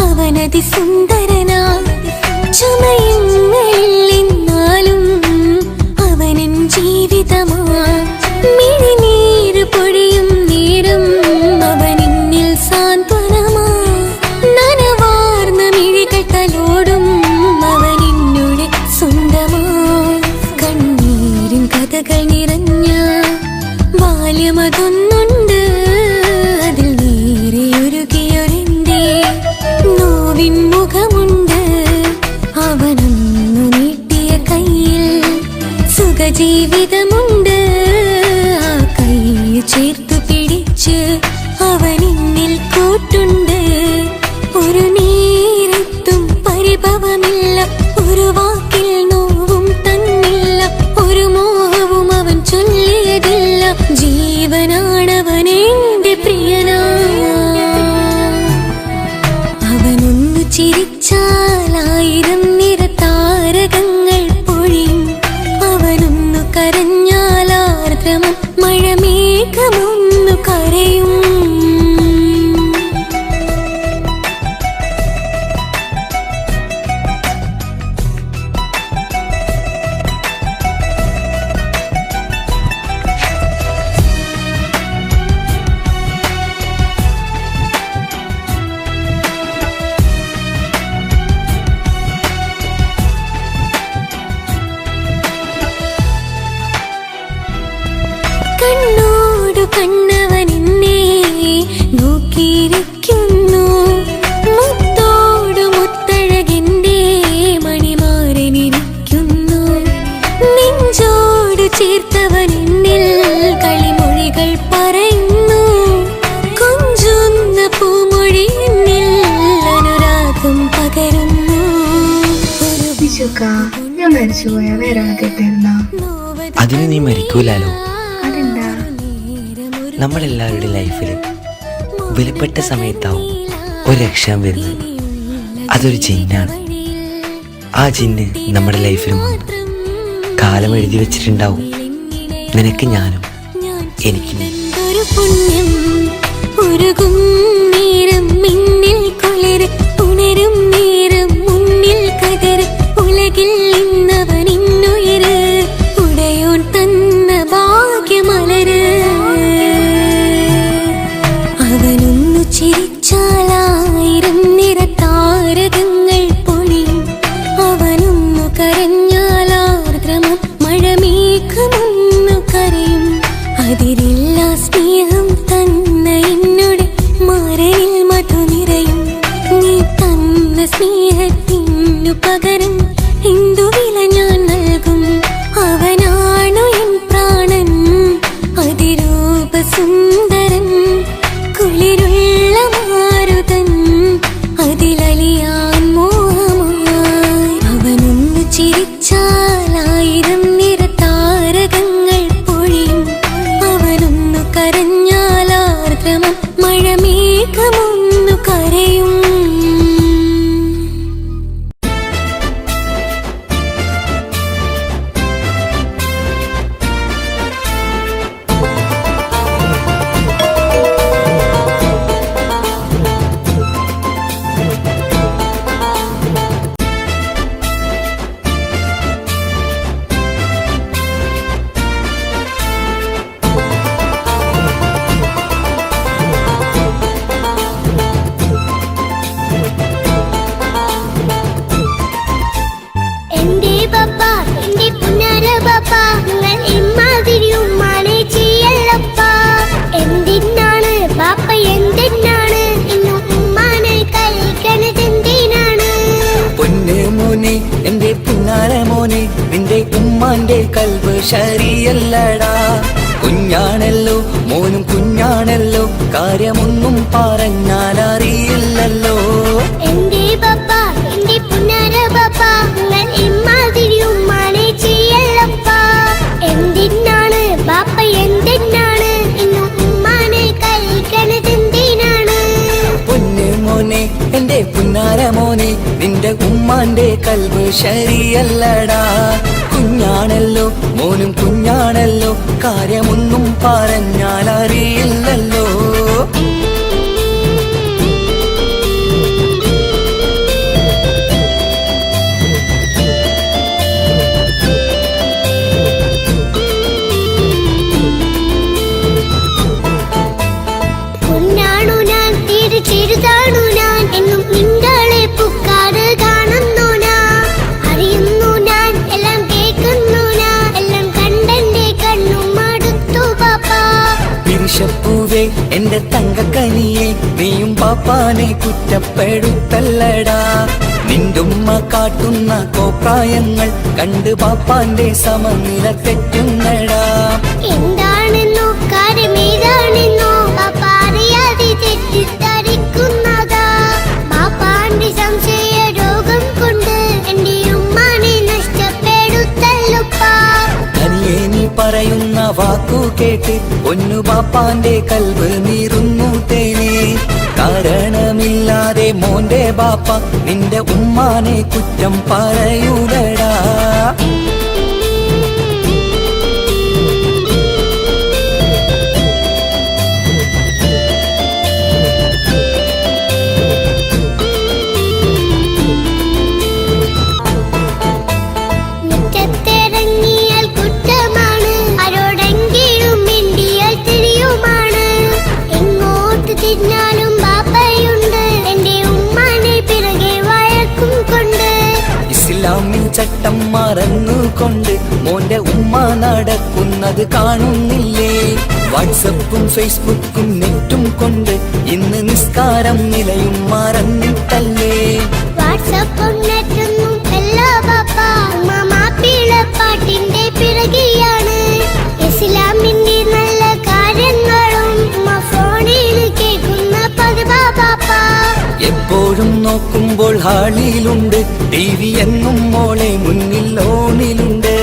അവനതി സുന്ദരനാ. ചമയങ്ങളിൽ എന്നാലും അവനൻ ജീവിതമാ. മിഴിനീര് പൊഴിയും നേരം അവനിന്നിൽ സാന്ത്വനമാ. നനവാർന്ന മിഴികൾ തലോടും അവനിന്നോട് സ്വന്തമാ. കണ്ണീരിൻ കഥകൾ നിറഞ്ഞ ബാല്യമതൊന്നുണ്ട്, അതിൽ നീരെയൊരുകിയൊരെന്റെ നോവിൻ മുഖമുണ്ട്. അവനൊന്നു നീട്ടിയ കയ്യിൽ സുഖജീവിതമുണ്ട്. ആ കൈ ചേർത്തു പിടിച്ച് അവനിന്നിൽ കൂട്ടുണ്ട്. ഒരു നേരത്തും പരിഭവമില്ല, ഒരു വാക്കിൽ നോവും തന്നില്ല, ഒരു മോഹവും അവൻ ചൊല്ലിയതില്ല. ജീവനാണവനെന്റെ പ്രിയനാ. അവനൊന്നു ചിരിച്ചാലായിരം നിറതാരകങ്ങൾ പൊഴിയും. അവനൊന്നു കരഞ്ഞാലാർദ്രമം മഴമേഘമൊന്നു കരയും. കണ്ണോടു കണ്ണവനെന്നെ നോക്കിയിരിക്കുന്നു. മുത്തോടു മുത്തഴകിന്റെ മണിമാരനിരിക്കുന്നു. നെഞ്ചോട് ചേർത്തവനെന്നിൽ കളിമൊഴികൾ പറയുന്നു. കൊഞ്ചുന്ന പൂമൊഴി എന്നിൽ അനുരാഗം പകരുന്നു. ഞാൻ മരിച്ചുപോയ വേറെ കേട്ടിരുന്ന അതിന് നീ മരിക്കൂലാലോ. അതെന്താ? നമ്മളെല്ലാവരുടെ ലൈഫിൽ വിലപ്പെട്ട സമയത്താവും ഒരു രക്ഷാൻ വരുന്നത്. അതൊരു ജിന്നാണ്. ആ ജിന്ന് നമ്മുടെ ലൈഫിലും വന്നു കാലം എഴുതി വെച്ചിട്ടുണ്ടാവും. നിനക്ക് ഞാനും എനിക്ക് നീ. പുണ്യം ഉരുകും നേരം മിന്നിൽ കുളിര് ഉണരും നേരം മുന്നിൽ കതിര്. ഉലകിൽ ഇന്നവൻ ഇന്നുയര് ഉടയോൻ തന്ന ഭാഗ്യമലര്. അവനൊന്നു ചിരിച്ചാലായിരം നിറതാരകങ്ങൾ പൊഴിയും. അവനൊന്നു കരഞ്ഞാലാർദ്രമം മഴമേഘമൊന്നു കരയും. അതിരില്ല സ്നേഹം തന്ന എന്നോട് മരണിൽ മധു നിറയും. നീ തന്ന സ്നേഹത്തിനു പകരം എന്തു വില ഞാൻ നൽകും? അവനാണു എൻ പ്രാണൻ, അതിരൂപസുന്ദരൻ, കുളിരുള്ള മാരുതൻ, അതിലലിയാൻ മോഹമായി. അവനൊന്നു ചിരിച്ചാലായിരം നിറതാരകങ്ങൾ പൊഴിയും. അവനൊന്നു ശരിയല്ലടാ. കുഞ്ഞാണല്ലോ മോനും കുഞ്ഞാണല്ലോ, കാര്യമൊന്നും പറഞ്ഞാൽ അറിയില്ലല്ലോ. എന്റെ പപ്പ എന്റെ പുന്നാര പപ്പ, നിങ്ങൾ ഇമ്മാതിരി ഉമ്മാനെ ചെയ്യല്ലപ്പ. എന്തിനാണ് ബാപ്പ എന്തിനാണ് ഇന്നും ഉമ്മാനെ കഴിക്കണത് എന്തിനാണ്? പൊന്നു മോനെ എന്റെ പുന്നാര മോനെ, നിന്റെ ഉമ്മാന്റെ കൽബ് ശരിയല്ലടാ. കുഞ്ഞാണല്ലോ മോനും കുഞ്ഞാണല്ലോ, കാര്യമൊന്നും പറഞ്ഞാൽ അറിയില്ലല്ലോ. പൊന്നാണു ഞാൻ തീരെ ചെറുതാണു ഞാൻ, എന്നും നിങ്ങളെ പുക്കാറ് കാണുന്നു ഞാൻ. അറിയുന്നു ഞാൻ എല്ലാം കേൾക്കുന്നു ഞാൻ, എല്ലാം കണ്ടെന്റെ കണ്ണും മടുത്തു പാപ്പ. പിരിശപ്പൂവേ എന്റെ തങ്കക്കനിയെ, നീയും പാപ്പാനെ കുറ്റപ്പെടുത്തല്ലടാ. നിന്റുമ്മ കാട്ടുന്ന കോപ്രായങ്ങൾ കണ്ട് പാപ്പാന്റെ സമനില തെറ്റുന്നടാ. എന്താണെന്നോ കാര്യമേതാണെന്നോ പാപ്പ അറിയാതെ തെറ്റിദ്ധരിക്കുന്നതാ. പാപ്പാന്റെ സംശയ രോഗം കൊണ്ട് എന്റെ ഉമ്മാനെ നഷ്ടപ്പെടുത്തല്ലുപ്പാ. കനിയെ നീ പറയുന്ന വാക്കു കേട്ട് പൊന്നു പാപ്പാന്റെ കൽബ് നീറുന്നു തേനെ. കാരണമില്ലാതെ മോന്റെ ബാപ്പ നിന്റെ ഉമ്മാനെ കുറ്റം പറയൂലടാ. മുറ്റത്തിറങ്ങിയാൽ കുറ്റമാണ്, ആരോടെങ്കിലും മിണ്ടിയാൽ തിരിയുമാണ്. എങ്ങോട്ട് തിരിഞ്ഞാലും ബാപ്പയുണ്ട്, എന്റെ ഉമ്മാനെ പിറകെ വഴക്കും കൊണ്ട്. ഇസ്ലാമിൻ ചട്ടം മറന്നുകൊണ്ട് മോന്റെ ഉമ്മ നടക്കുന്നത് കാണുന്നില്ലേ? വാട്സപ്പും ഫേസ്ബുക്കും നെറ്റും കൊണ്ട് ഇന്ന് നിസ്കാരം നിലയും മറന്നിട്ടല്ലേ? വാട്സപ്പും നെറ്റൊന്നും അല്ല ബാപ്പ, ഉമ്മ മാപ്പിളപ്പാട്ടിന്റെ പിറകെയാണ്. ഇസ്ലാമിന്റെ നല്ല കാര്യങ്ങളും ഉമ്മ ഫോണിൽ കേൾക്കുന്ന പതിവാ ബാപ്പ. എപ്പോഴും നോക്കുമ്പോൾ ഹാളിലുണ്ട് TV എന്നും മോളെ മുന്നിൽ ഓണിലുണ്ട്.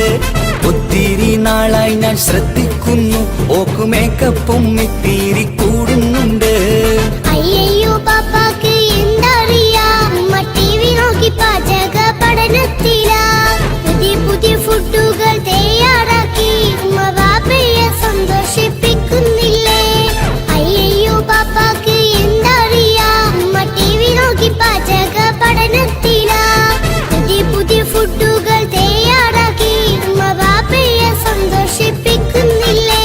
ഒത്തിരി നാളായി ഞാൻ ശ്രദ്ധിക്കുന്നു, ഓക്ക് മേക്കപ്പും ഇത്തിരി കൂടുന്നുണ്ട്. അയ്യോ പാപ്പാക്ക് എന്തറിയാ, ഉമ്മ TV നോക്കി പാചക പഠനത്തിലാ. പുതിയ പുതിയ ഫുഡുകൾ തയ്യാറാക്കി ഉമ്മ ബാപ്പയെ സന്തോഷിപ്പിക്കുന്നില്ലേ? അയ്യോ പാപ്പാക്ക് എന്തറിയാ, ഉമ്മ TV നോക്കി പാചക പഠനത്തിലാ. പുതിയ പുതിയ ഫുഡുകൾ തയ്യാറാക്കി ഉമ്മ ബാപ്പയെ സന്തോഷിപ്പിക്കുന്നില്ലേ?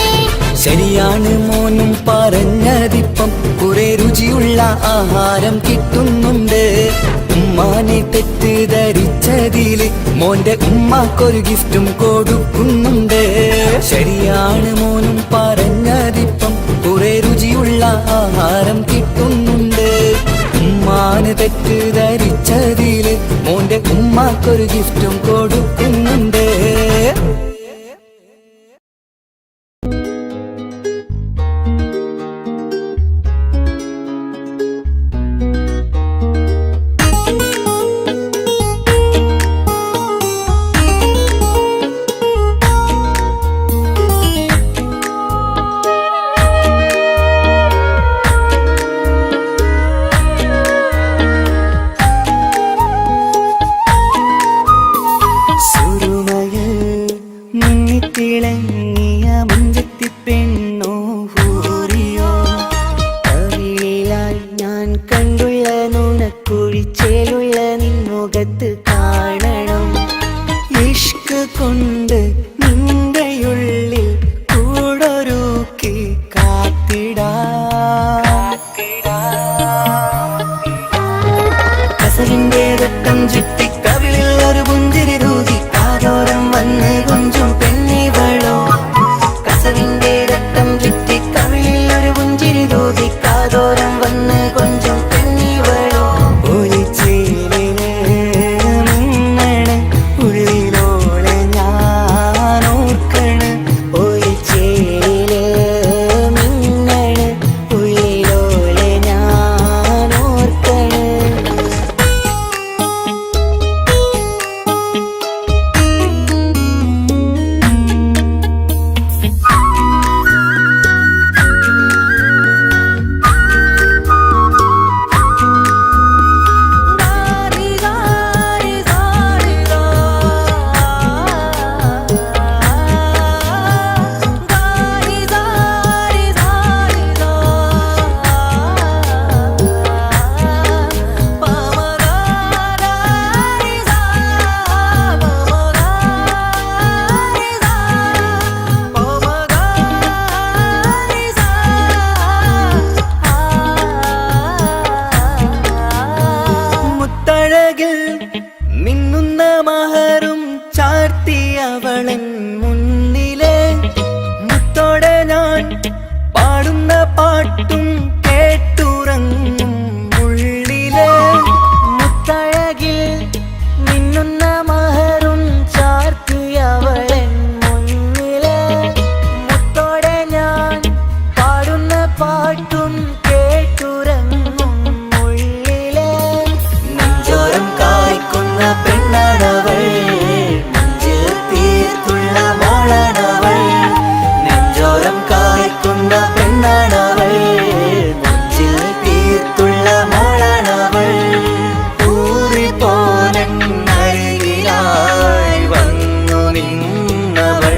ശരിയാണ് മോനും പറഞ്ഞതിപ്പം, കുറെ രുചിയുള്ള ആഹാരം കിട്ടുന്നുണ്ട്. ഉമ്മാനെ തെറ്റിദ്ധരിച്ചതില് മോന്റെ ഉമ്മാക്കൊരു ഗിഫ്റ്റും കൊടുക്കുന്നുണ്ട്. ശരിയാണ് മോനും പറഞ്ഞതിപ്പം, കുറെ രുചിയുള്ള ആഹാരം കിട്ടുന്നുണ്ട്. ഉമ്മാനെ തെറ്റിദ്ധരിച്ചതില് മോന്റെ ഉമ്മാക്കൊരു ഗിഫ്റ്റും കൊടുക്കുന്നുണ്ട്. ഞാൻ പാടുന്ന പാട്ടും കേട്ടുറങ്ങും ഉള്ളിലെ മുത്തഴകിൽ മിന്നുന്ന മഹറും ചാർത്തിയവളെ മുന്നിലെ മുത്തോടെ ഞാൻ പാടുന്ന പാട്ടും കേട്ടുറങ്ങും ഉള്ളിലെ നെഞ്ചോരം കായ്ക്കുന്ന പെണ്ണാണവൾ നെഞ്ചിൽ തീർത്തുള്ള മോളാണവൾ നെഞ്ചോരം കായ്ക്കുന്ന പെണ്ണാണവൾ നെഞ്ചിൽ തീർത്തുള്ള മോളാണവൾ ഊറിപ്പോലരികിലായി വന്നു നിന്നവൾ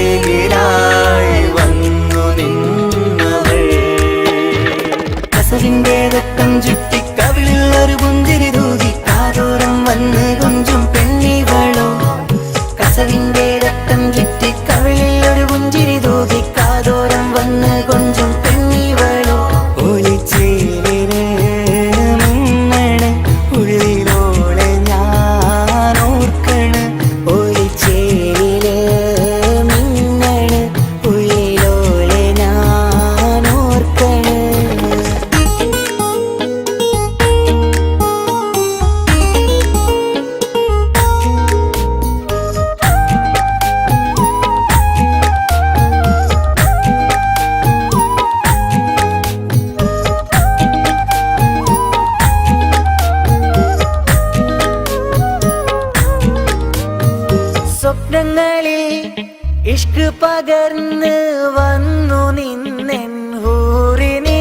ഊറിപ്പോലരികിലായി വന്നു നിന്നവൾ കസവിന്റെ രക്തം ചുറ്റി കവിളിൽ ഒരു പുഞ്ചിരി തൂകി കാതോരം വന്ന് കൊഞ്ചും പെണ്ണിവളോ കസവിന്റെ രക്തം ചുറ്റി കവിളിൽ ഒരു പുഞ്ചിരി തൂകി കാതോരം വന്ന് കൊഞ്ചും പെണ്ണിവളോ ഒളിച്ചേലിന് മിന്നണ് ഉള്ളിലോളെ ഞാൻ ഓർക്കണ് ഒളിച്ചേലില് മിന്നണ് ഉള്ളിലോളെ ഞാൻ ഓർക്കണ് സ്വപ്നങ്ങളിൽ ഇഷ്ക് പകർന്ന് വന്നു നിന്നെൻ ഹൂറിനെ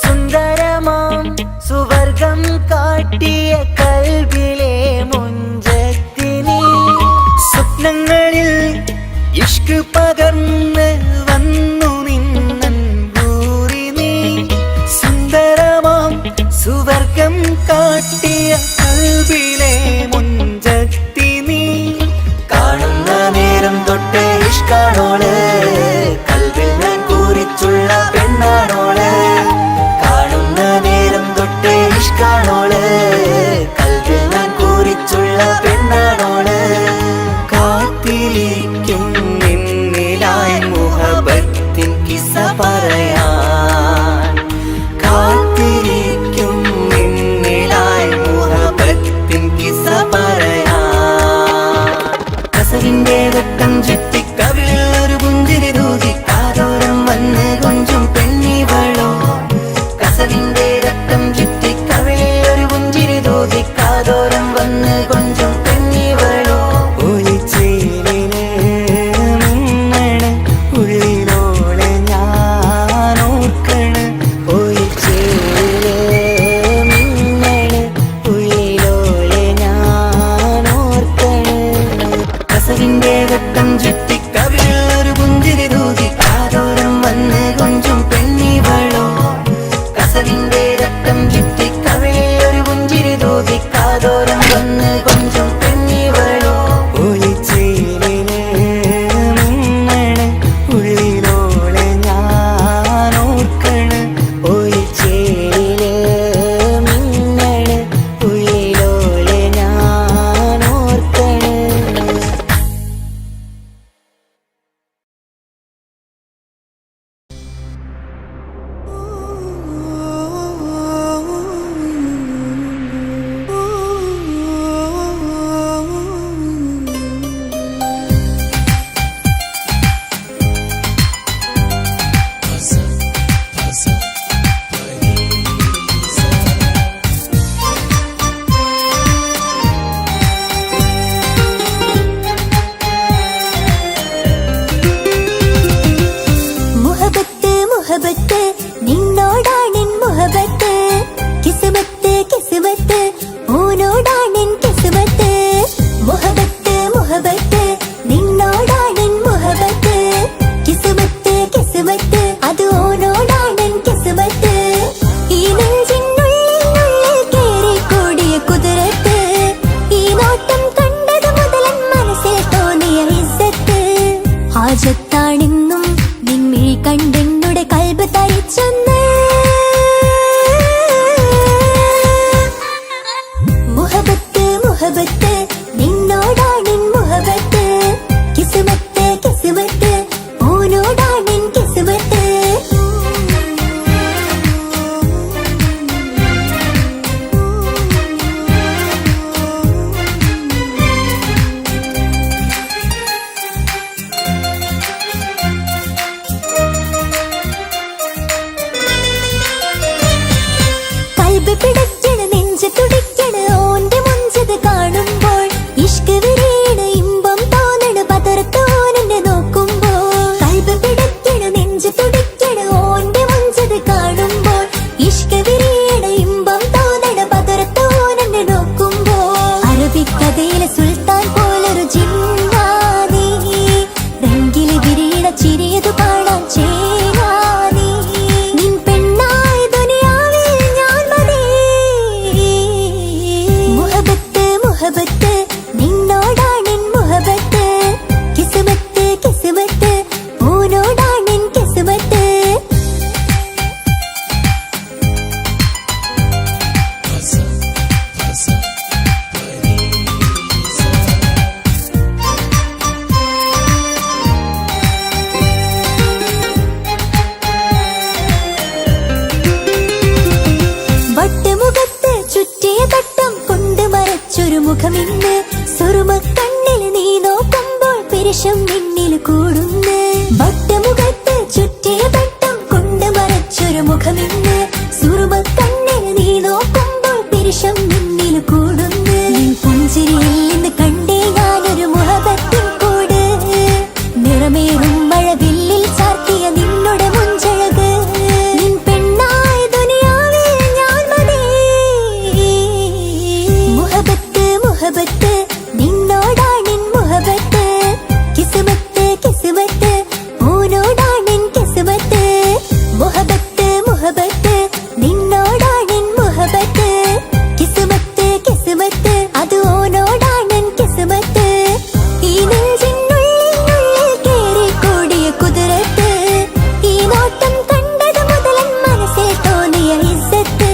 സുന്ദരമാം സുവർഗം കാട്ടിയ കൽബിലെ മുഞ്ചത്തിനെ സ്വപ്നങ്ങളിൽ ഇഷ്ക് പകർന്ന് വന്നു നിന്നെൻ ഹൂറിനെ സുന്ദരമാം സുവർഗം കാട്ടിയ കൽബിലെ മുഞ്ചത്തിനെ കാണുന്ന നേരം തൊട്ട് ഇഷ്കാണോള് കൽവിൽ ഞാൻ കൂറിച്ചുള്ള പെണ്ണാണോള് കാണുന്ന നേരം തൊട്ട് ഇഷ്കാണോള് കൽവിൽ ഞാൻ കൂറിച്ചുള്ള പെണ്ണാണോള് കാത്തിരിക്കും നിന്നിലായി മുഹബത്തിൻ കിസ്സ പറയാൻ കാത്തിരിക്കും നിന്നിലായി മുഹബത്തിൻ കിസ്സ പറയാൻ കസവിന്റെ രക്തം ചുറ്റി കവിളിൽ ഒരു പുഞ്ചിരി തൂകി കാതോരം വന്ന് കൊഞ്ചും പെണ്ണിവളോ കസവിന്റെ രക്തം ചുറ്റി കവിളിൽ ഒരു പുഞ്ചിരി തൂകി കാതോരം വന്ന് കൊഞ്ചും പെണ്ണിവളോ ഒളിച്ചേലിന് മിന്നണ് ഉള്ളിലോളെ ഞാൻ ഓർക്കണ് ഒളിച്ചേലില് മിന്നണ് ഉള്ളിലോളെ ഞാൻ ഓർക്കണ് കസവിന്റെ രക്തം ചുറ്റി കവിളിൽ ഒരു പുഞ്ചിരി തൂകി കാതോരം വന്ന് കൊഞ്ചും പെണ്ണിവളോ കസവിന്റെ രക്തം ചുറ്റി കവിളിൽ ഒരു പുഞ്ചിരി തൂകി കാതോരം വന്ന് കൊഞ്ചും പെണ്ണിവളോ ഒളിച്ചേലിന് മിന്നണ് ഉള്ളിലോളെ ഞാൻ ഓർക്കണ് ഒളിച്ചേലില് മിന്നണ് ഉള്ളിലോളെ ഞാൻ ഓർക്കണ് ചിരിയതു കാണാൻ ചേരാനീ നിൻ പെണ്ണായി ദുനിയാവിൽ ഞാൻ മതി മുഹബത്ത് മുഹബത്ത് നിന്നോടാണെൻ മുഹബത്ത് കിസ്മത്ത് കിസ്മത്ത് ഓനോടാണെൻ കിസ്മത്ത് വട്ടമുഖത്ത് ചുറ്റിയ തട്ടം കൊണ്ട് മറച്ചൊരു മുഖമിന്ന് സുറുമ കണ്ണിൽ നീ നോക്കുമ്പോൾ പിരിശം നിന്നിൽ കൂടുന്നു വട്ടമുഖത്ത് ചുറ്റിയ തട്ടം കൊണ്ട് മറച്ചൊരു മുഖമിന്ന് സുറുമ കണ്ണിൽ നീ നോക്കുമ്പോൾ പിരിശം നിന്നിൽ കൂടുന്നു നിൻ പുഞ്ചിരിയിൽ നിന്ന് കണ്ടേ ഞാനൊരു മുഹബത്തിൻ കൂട് നിറമേറും മഴവില്ലിൽ ചാർത്തിയ നിന്നുടെ മുഞ്ചഴക് നിൻ പെണ്ണായി ദുനിയാവിൽ ഞാൻ മതി മുഹബത്ത് മുഹബത്ത് നിന്നോടാണെൻ മുഹബത്ത് കിസ്മത്ത് കിസ്മത്ത് ഓനോടാണെൻ കിസ്മത്ത് മുഹബത്ത് മുഹബത്ത് നിന്നോടാണെൻ മുഹബത്ത് കിസ്മത്ത് കിസ്മത്ത് അത് ഓനോടാണെൻ കിസ്മത്ത് ഈ നെഞ്ചിനുള്ളിൽ കേറിക്കൂടിയ കുതിരത്ത് ഈ നോട്ടം കണ്ടത് മുതലൻ മനസ്സിൽ തോന്നിയ ഇസ്സത്ത്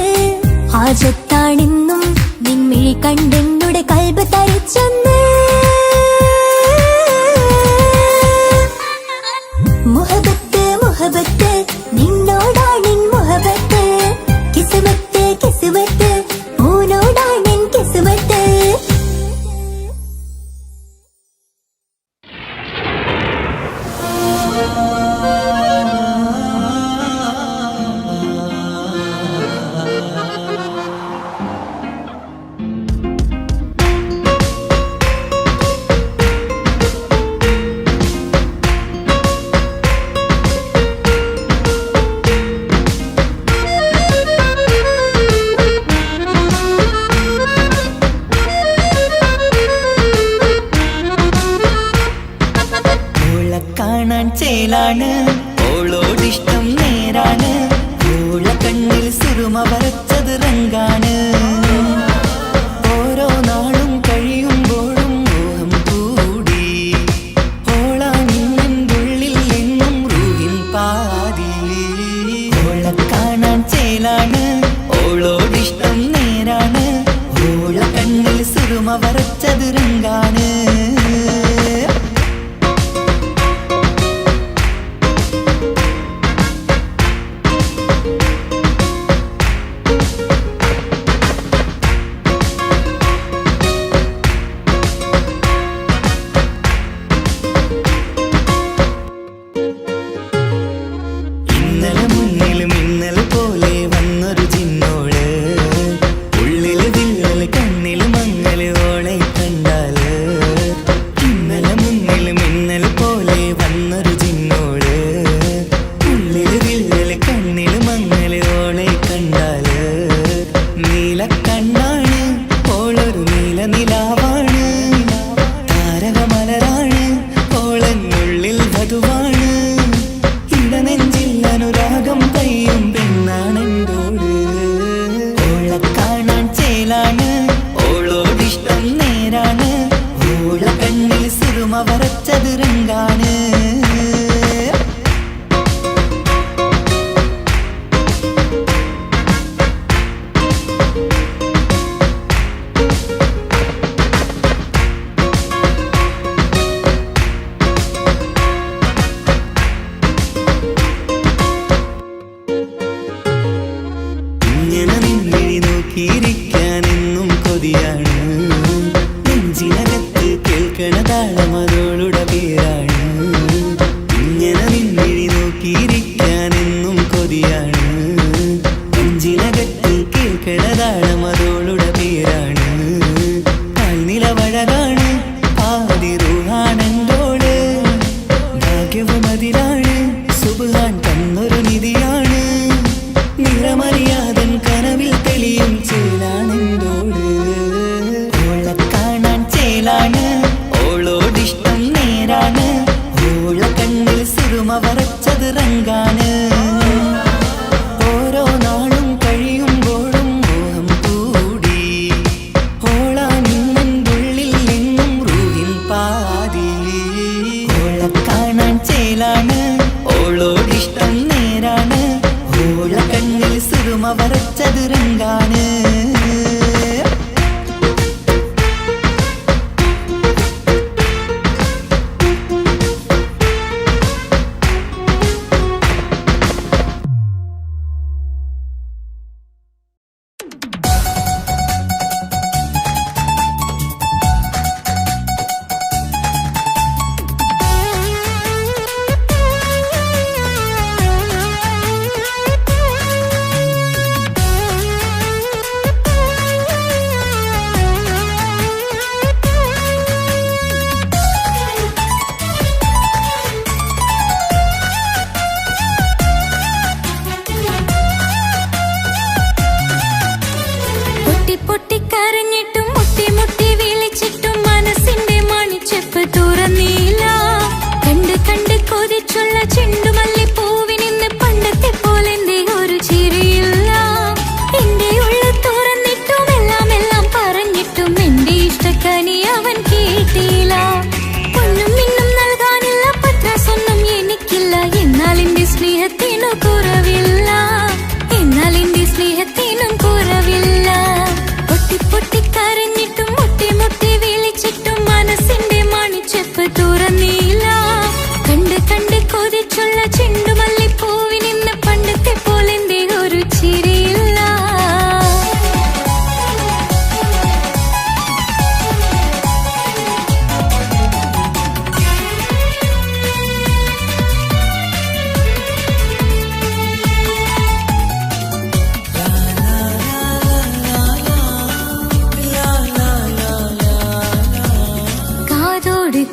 ഹാജത്താണെന്നും നിൻമിഴി കണ്ടെന്നുടെ കൽബ് തരിച്ചെന്ന് മുഹബത്ത് മുഹബത്ത് നിന്നോടാണെൻ മുഹബത്ത് കിസ്മത്ത് കിസ്മത്ത് ഓനോടാണെൻ കിസ്മത്ത് ഓളെ കാണാൻ ചേലാണ് ഓളോടിഷ്ടം നേരാണ് ഓളെ കണ്ണിൽ സുറുമ വരച്ചത് റങ്കാണ് ഓരോ നാളും കഴിയുമ്പോഴും മോഹം കൂടി ഓളാനിന്നുള്ളിൽ എന്നും റൂഹിൻ പാതി ഓളെ കാണാൻ ചേലാണ് ഓളോടിഷ്ടം നേരാണ് ഓളെ കണ്ണിൽ സുറുമ വരച്ചത് റങ്കാണ് വരച്ചത് റങ്കാണ്. ഓരോ നാളും കഴിയുമ്പോഴും മോഹം കൂടി. ഓളാനിന്നുള്ളിൽ നിന്നും റൂഹിൻ പാതി. ഓളെ കാണാൻ ചേലാണ്, ഓളോടിഷ്ടം നേരാണ്. ഓള കണ്ണിൽ സുറുമ വരച്ചത് റങ്കാണ്.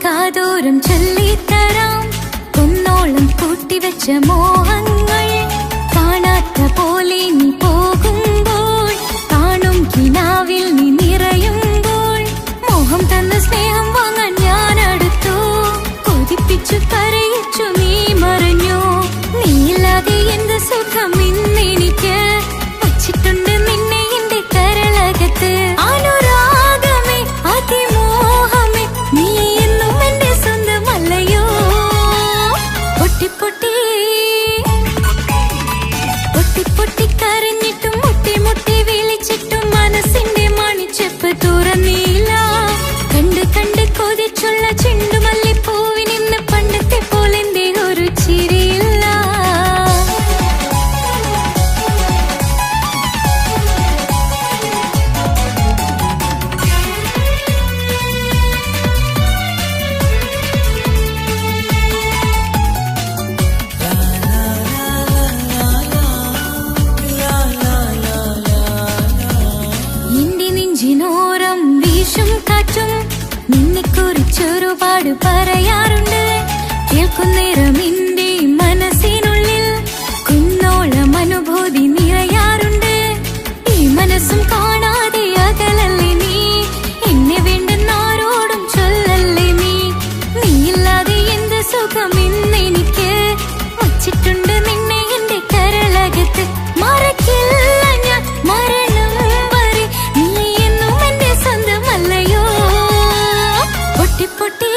കാതോരം ചൊല്ലിത്തരാം കുന്നോളം കൂട്ടിവെച്ച മോഹങ്ങൾ. കാണാത്ത പോലെ നീ പോകുമ്പോൾ, കാണും കിനാവിൽ നീ നിറയുമ്പോൾ, മോഹം തന്ന സ്നേഹം വാങ്ങാൻ ഞാൻ അടുത്തു. കൊതിപ്പിച്ചു കരയിച്ചു നീ മറഞ്ഞു. നീയില്ലാതെ എന്ത് സുഖം ഇന്നെനിക്ക്. വച്ചിട്ടുണ്ട് നിന്നെ എന്റെ കരളകത്ത്. അനുരാഗമേ അതിമോഹമേ നീ എന്നും എന്റെ സ്വന്തമല്ലയോ. പൊട്ടി പൊട്ടി പൊട്ടി പൊട്ടി കരഞ്ഞിട്ടും മുട്ടി മുട്ടി വിളിച്ചിട്ടും മനസ്സിന്റെ മണിച്ചെപ്പ് തുറന്നില്ല. കണ്ട് കണ്ട് കൊതിച്ചുള്ള ചെണ്ടുമല്ലിപ്പൂവിനിന്ന് പണ്ടത്തെ പോലെന്റെ ഒരു ചിരിയില്ല. എന്റെ നെഞ്ചിനോരം വീശും കാറ്റും നിന്നെക്കുറിച്ചൊരുപാട് പറയാറുണ്ട്. കേൾക്കുന്നേരം എന്റെ മനസ്സിനുള്ളിൽ കുന്നോളം അനുഭൂതി നിറയാറുണ്ട്. ഈ മനസ്സും കാണാതെ അകലല്ലേ നീ. എന്നെ വേണ്ടെന്നാരോടും ചൊല്ലല്ലേ നീ. നീയില്ലാതെ എന്ത് സുഖം ഇന്നെനിക്ക്. വച്ചിട്ടുണ്ട് നിന്നെ എന്റെ കരളകത്ത്. മറക്കില്ല ഞാൻ മരണം വരെ നീ എന്നും എന്റെ സ്വന്തമല്ലയോ. പൊട്ടി പൊട്ടി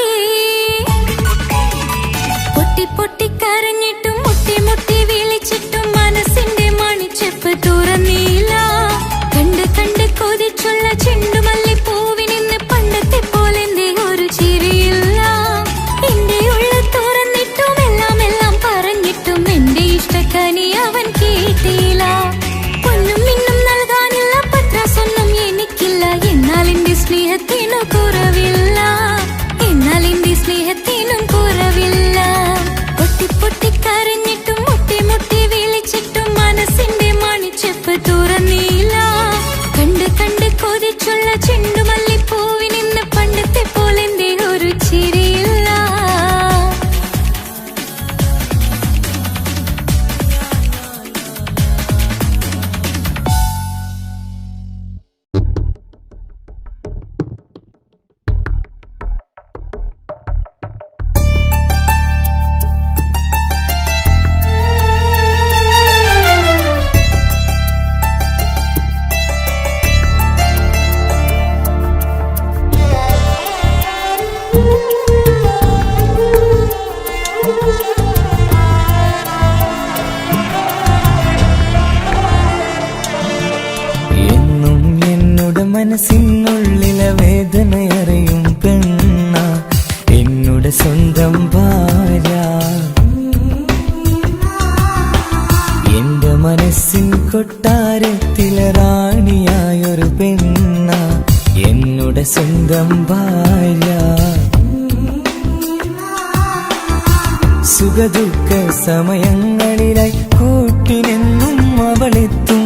പൊട്ടി പൊട്ടി കരഞ്ഞിട്ടും മുട്ടി മുട്ടി വിളിച്ചിട്ടും മനസ്സിന്റെ മണിച്ചെപ്പ് തുറന്നില്ല. കണ്ട് കണ്ട് കൊതിച്ചുള്ള ചെണ്ടുമല്ലിപ്പൂവിനിന്ന് പണ്ടത്തെ പോലെന്റെ ഒരു ചിരിയില്ല. എന്റെ ഉള്ളിൽ തുറന്നിട്ടും എല്ലാം എല്ലാം പറഞ്ഞിട്ടും എന്റെ ഇഷ്ടക്കനി അവൻ കേട്ടില്ല. പൊന്നും മിന്നും നൽകാനില്ല, പത്രാസൊന്നും എനിക്കില്ല. എന്നാൽ എന്റെ സ്നേഹത്തിനു കുറവില്ല. എന്നാൽ എന്റെ സ്നേഹത്തിനും കുറവില്ല. പൊട്ടി മനസ്സിനുള്ളിലെ വേദനയറിയും പെണ്ണ എന്നുടെ സ്വന്തം ഭാര്യ. എന്റെ മനസ്സിൻ കൊട്ടാരത്തിലെ റാണിയായൊരു പെണ്ണ എന്നുടെ സ്വന്തം ഭാര്യ. സുഖദുഃഖ സമയങ്ങളിലായി കൂട്ടിനെന്നും അവളെത്തും.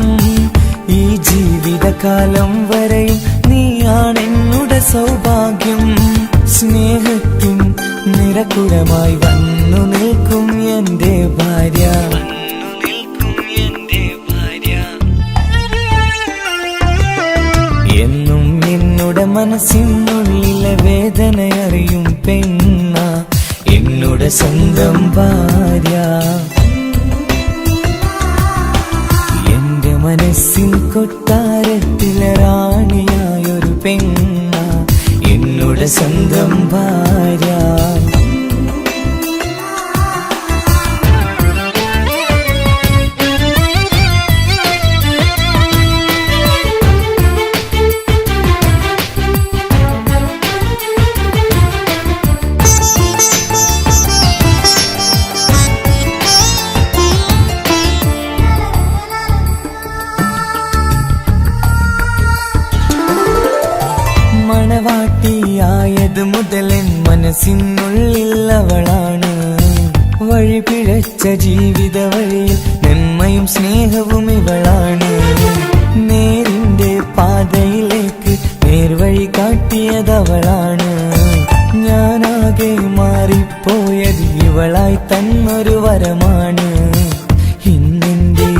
ഈ ജീവിതകാലം വരെയും നീയാണെന്നുടെ സൗഭാഗ്യം. സ്നേഹത്തിൻ നിറകുടമായി വന്നു നിൽക്കും എന്റെ ഭാര്യ. എന്നും എന്നുടെ മനസ്സിനുള്ളിലെ വേദനയറിയും പെണ്ണ എന്നുടെ സ്വന്തം ഭാര്യ. എന്റെ മനസ്സിൻ കൊട്ടാരത്തിലെ റാണിയായൊരു പെണ്ണ എന്നുടെ സ്വന്തം ഭാര്യ. മണവാട്ടിയായത് മുതലൻ മനസ്സിനുള്ളിൽ അവളാണ്. വഴി പിഴച്ച ജീവിത വഴിയിൽ നന്മയും സ്നേഹവും ഇവളാണ്. നേരിന്റെ പാതയിലേക്ക് നേർവഴി കാട്ടിയതവളാണ്. ഞാനാകെ മാറിപ്പോയത് ഇവളായി തന്നൊരു വരമാണ്. ഇന്നെന്റെ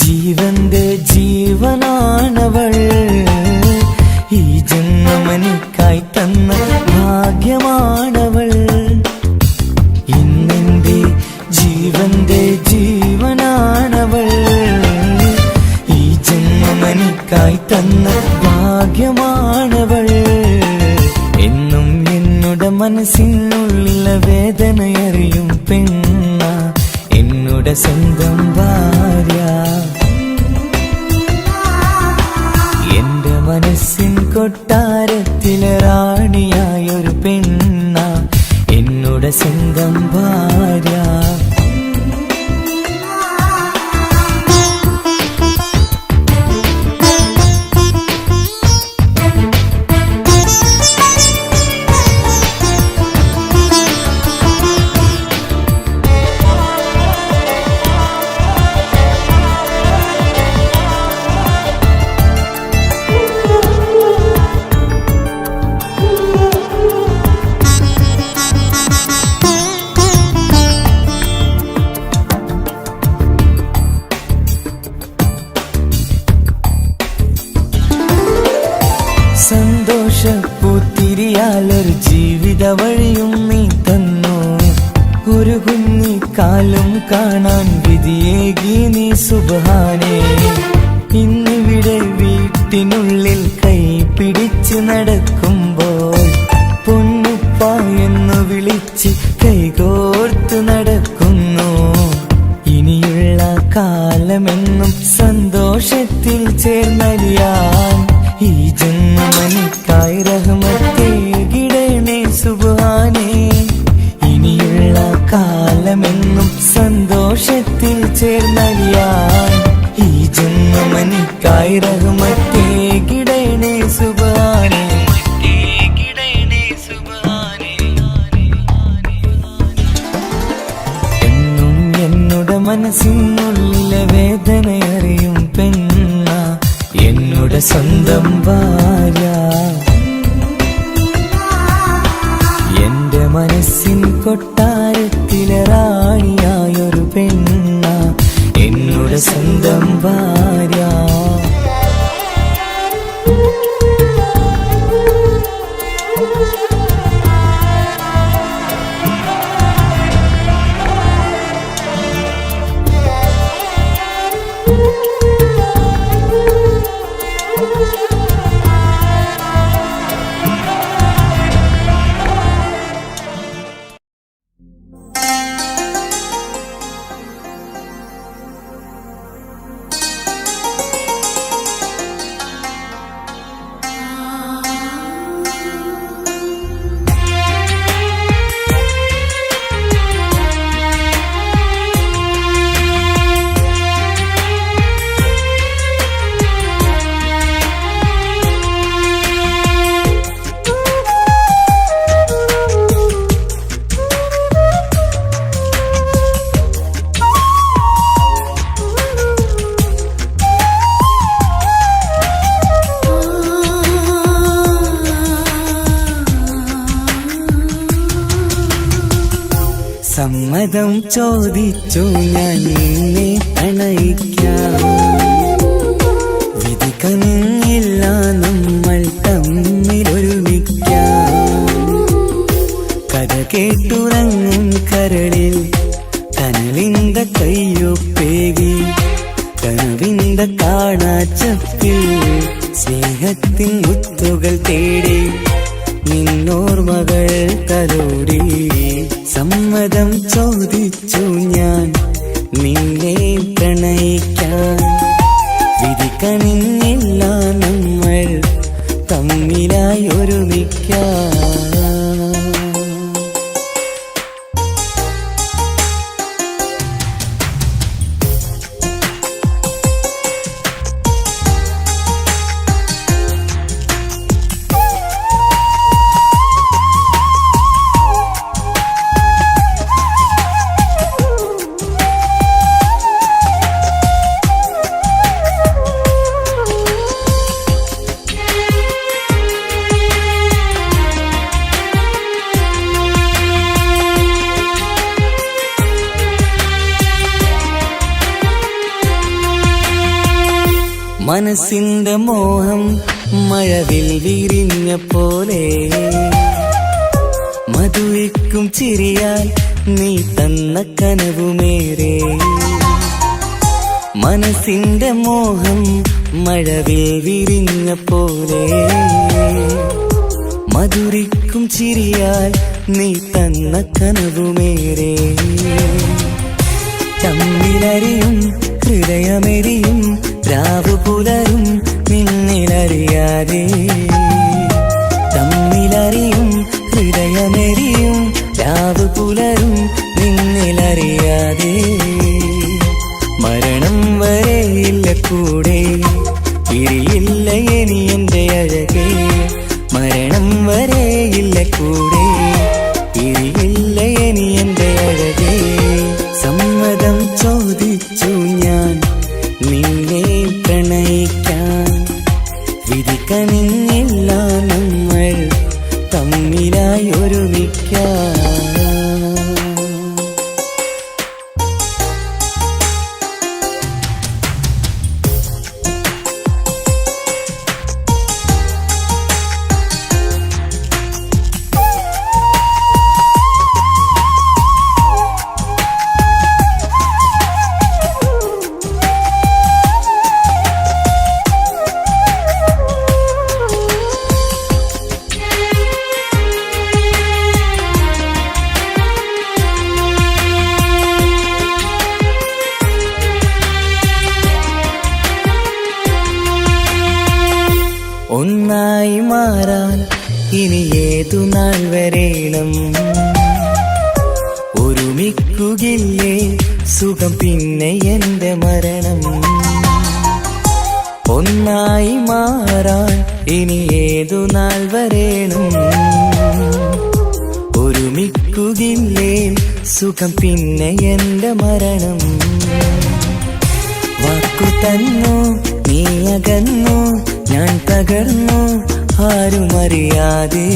ജീവന്റെ ജീവനാണവൾ. ഈ ജന്മമെനിക്കായി തന്ന ഭാഗ്യമാണവൾ. ഇന്നെന്റെ ജീവന്റെ ജീവനാണവൾ. ഈ ജന്മമെനിക്കായി തന്ന ഭാഗ്യമാണവൾ. എന്നും എന്നുടെ മനസ്സിനുള്ളിലെ വേദനയറിയും പെണ്ണ എന്നുടെ സ്വന്തം ഭാര്യ. എന്റെ മനസ്സിൻ കൊട്ടാരത്തിലെ റാണിയായൊരു പെണ്ണ എന്നുടെ സ്വന്തം ഭാര്യ. സന്തോഷപ്പൂത്തിരിയാലൊരു ജീവിത വഴിയും നീ തന്നു. ഒരു കുഞ്ഞിക്കാലും കാണാൻ വിധിയേകി നീ സുബ്ഹാനേ. ഇന്നിവിടെ വീട്ടിനുള്ളിൽ കൈ പിടിച്ച് നടക്കുമ്പോൾ പൊന്നുപ്പ എന്ന് വിളിച്ച് കൈകോർത്ത് നടക്കുന്നു. ഇനിയുള്ള കാലമെന്നും സന്തോഷത്തിൽ ചേർന്നലിയാൻ ഈ ജന്മമെനിക്കായി റഹ്മത്തേകിടണേ സുബ്ഹാനേ. ഇനിയുള്ള കാലമെന്നും സന്തോഷത്തിൽ ചേർന്നലിയാൻ ഈ ജന്മമെനിക്കായി റഹ്മത്തേകിടണേ സുബ്ഹാനേ. എന്നും എന്നുടെ മനസ്സിനുള്ളിലെ വേദനയറിയും പെണ്ണ എന്നുടെ സ്വന്തം ഭാര്യ. എന്റെ മനസ്സിൻ കൊട്ടാരത്തിലെ റാണിയായൊരു പെണ്ണ എന്നുടെ സ്വന്തം ഭാര്യ. സമ്മതം ചോദിച്ചു ഞാൻ നിന്നെ പ്രണയിക്കാം. വിധി കനിഞ്ഞില്ല നമ്മൾ തമ്മിലൊരുമിക്കാം. കഥ കേട്ടുറങ്ങും കരളിൽ കനലിന്ത കയ്യൊപ്പേകി കനവിന്ത കാണാച്ചപ്പിൽ സ്നേഹത്തിൻ മുത്തുകൾ തേടി നിന്നോർമകൾ തലോടി. സമ്മതം ചോദിച്ചു ഞാൻ നിന്നെ പ്രണയിക്കാൻ. വിധി കനിഞ്ഞില്ല നമ്മൾ തമ്മിലായി ഒരുമിക്കാം. മനസ്സിന്റെ മോഹം മഴവിൽ വിരിഞ്ഞ പോലെ മധുരിക്കും ചിരിയാൽ നീ തന്ന കനവുമേറെ. മനസ്സിന്റെ മോഹം മഴവിൽ വിരിഞ്ഞ പോലെ മധുരിക്കും ചിരിയാൽ നീ തന്ന കനവുമേറെ. തമ്മിലറിയും ഹൃദയമെരിയും രാവു പുലരും നിന്നിലറിയാതെ. തമ്മിലറിയും ഹൃദയമെരിയും രാവു പുലരും നിന്നിലറിയാതെ. മരണം വരെയില്ല കൂടെ പിരിയില്ല ഇനി എന്റെ അഴകേ. മരണം വരെയില്ല കൂടെ പിരിയില്ല ഇനി എന്റെ അഴകേ. സമ്മതം ചോദിച്ചു ഞാൻ നിന്നെ പ്രണയിക്കാൻ. വിധി കനിഞ്ഞില്ല നമ്മൾ തമ്മിലായി ഒരുമിക്കാം. ഒന്നായി മാറാൻ ഇനി ഏതു നാൾ വരേണം. ഒരുമിക്കുകില്ലേ സുഖം പിന്നെ എന്റെ മരണം. ഒന്നായി മാറാൻ ഇനി ഏതു നാൾ വരേണം. ഒരുമിക്കുകില്ലേ സുഖം പിന്നെ എന്റെ മരണം. വാക്കു തന്നു നീ അകന്നു ഞാൻ തകർന്നു ആരുമറിയാതെ.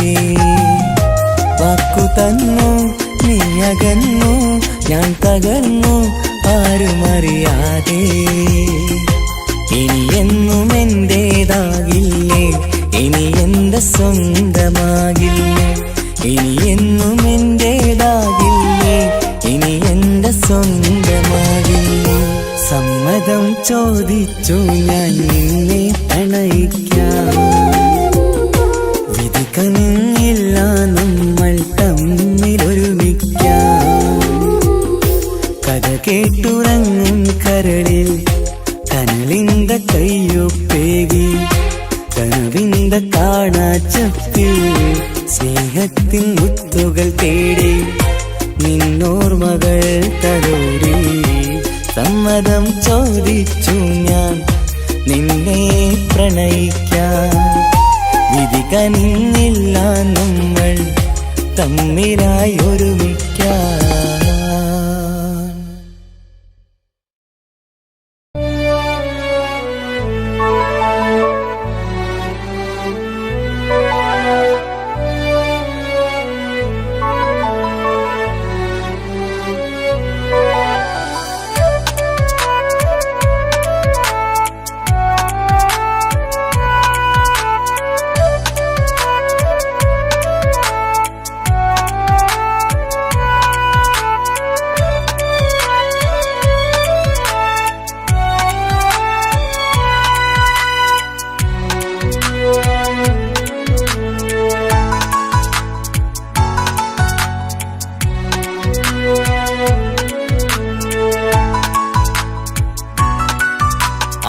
വാക്കു തന്നു നീ അകന്നു ഞാൻ തകർന്നു ആരുമറിയാതെ. ഇനി എന്നും എന്റേതാകില്ലേ ഇനി എന്റെ സ്വന്തമാകില്ലേ. ഇനി എന്നും എന്റേതാകില്ലേ ഇനി എന്റെ സ്വന്തമാകില്ലേ. സമ്മതം ചോദിച്ചു ഞാൻ നിന്നെ പ്രണയിക്കാം. വിധി കനിഞ്ഞില്ല നമ്മൾ തമ്മിലൊരുമിക്കാം. കഥ കേട്ടുറങ്ങും കരളിൽ കനലിന്ത കയ്യൊപ്പേകി കനവിന്ത കാണാച്ചപ്പിൽ സ്നേഹത്തിൻ മുത്തുകൾ തേടി നിന്നോർമകൾ തലോടി. സമ്മതം ചോദിച്ചു ഞാൻ നിന്നെ പ്രണയിക്കാൻ. വിധി കനിഞ്ഞില്ല നമ്മൾ തമ്മിലായി ഒരുമിക്കാം.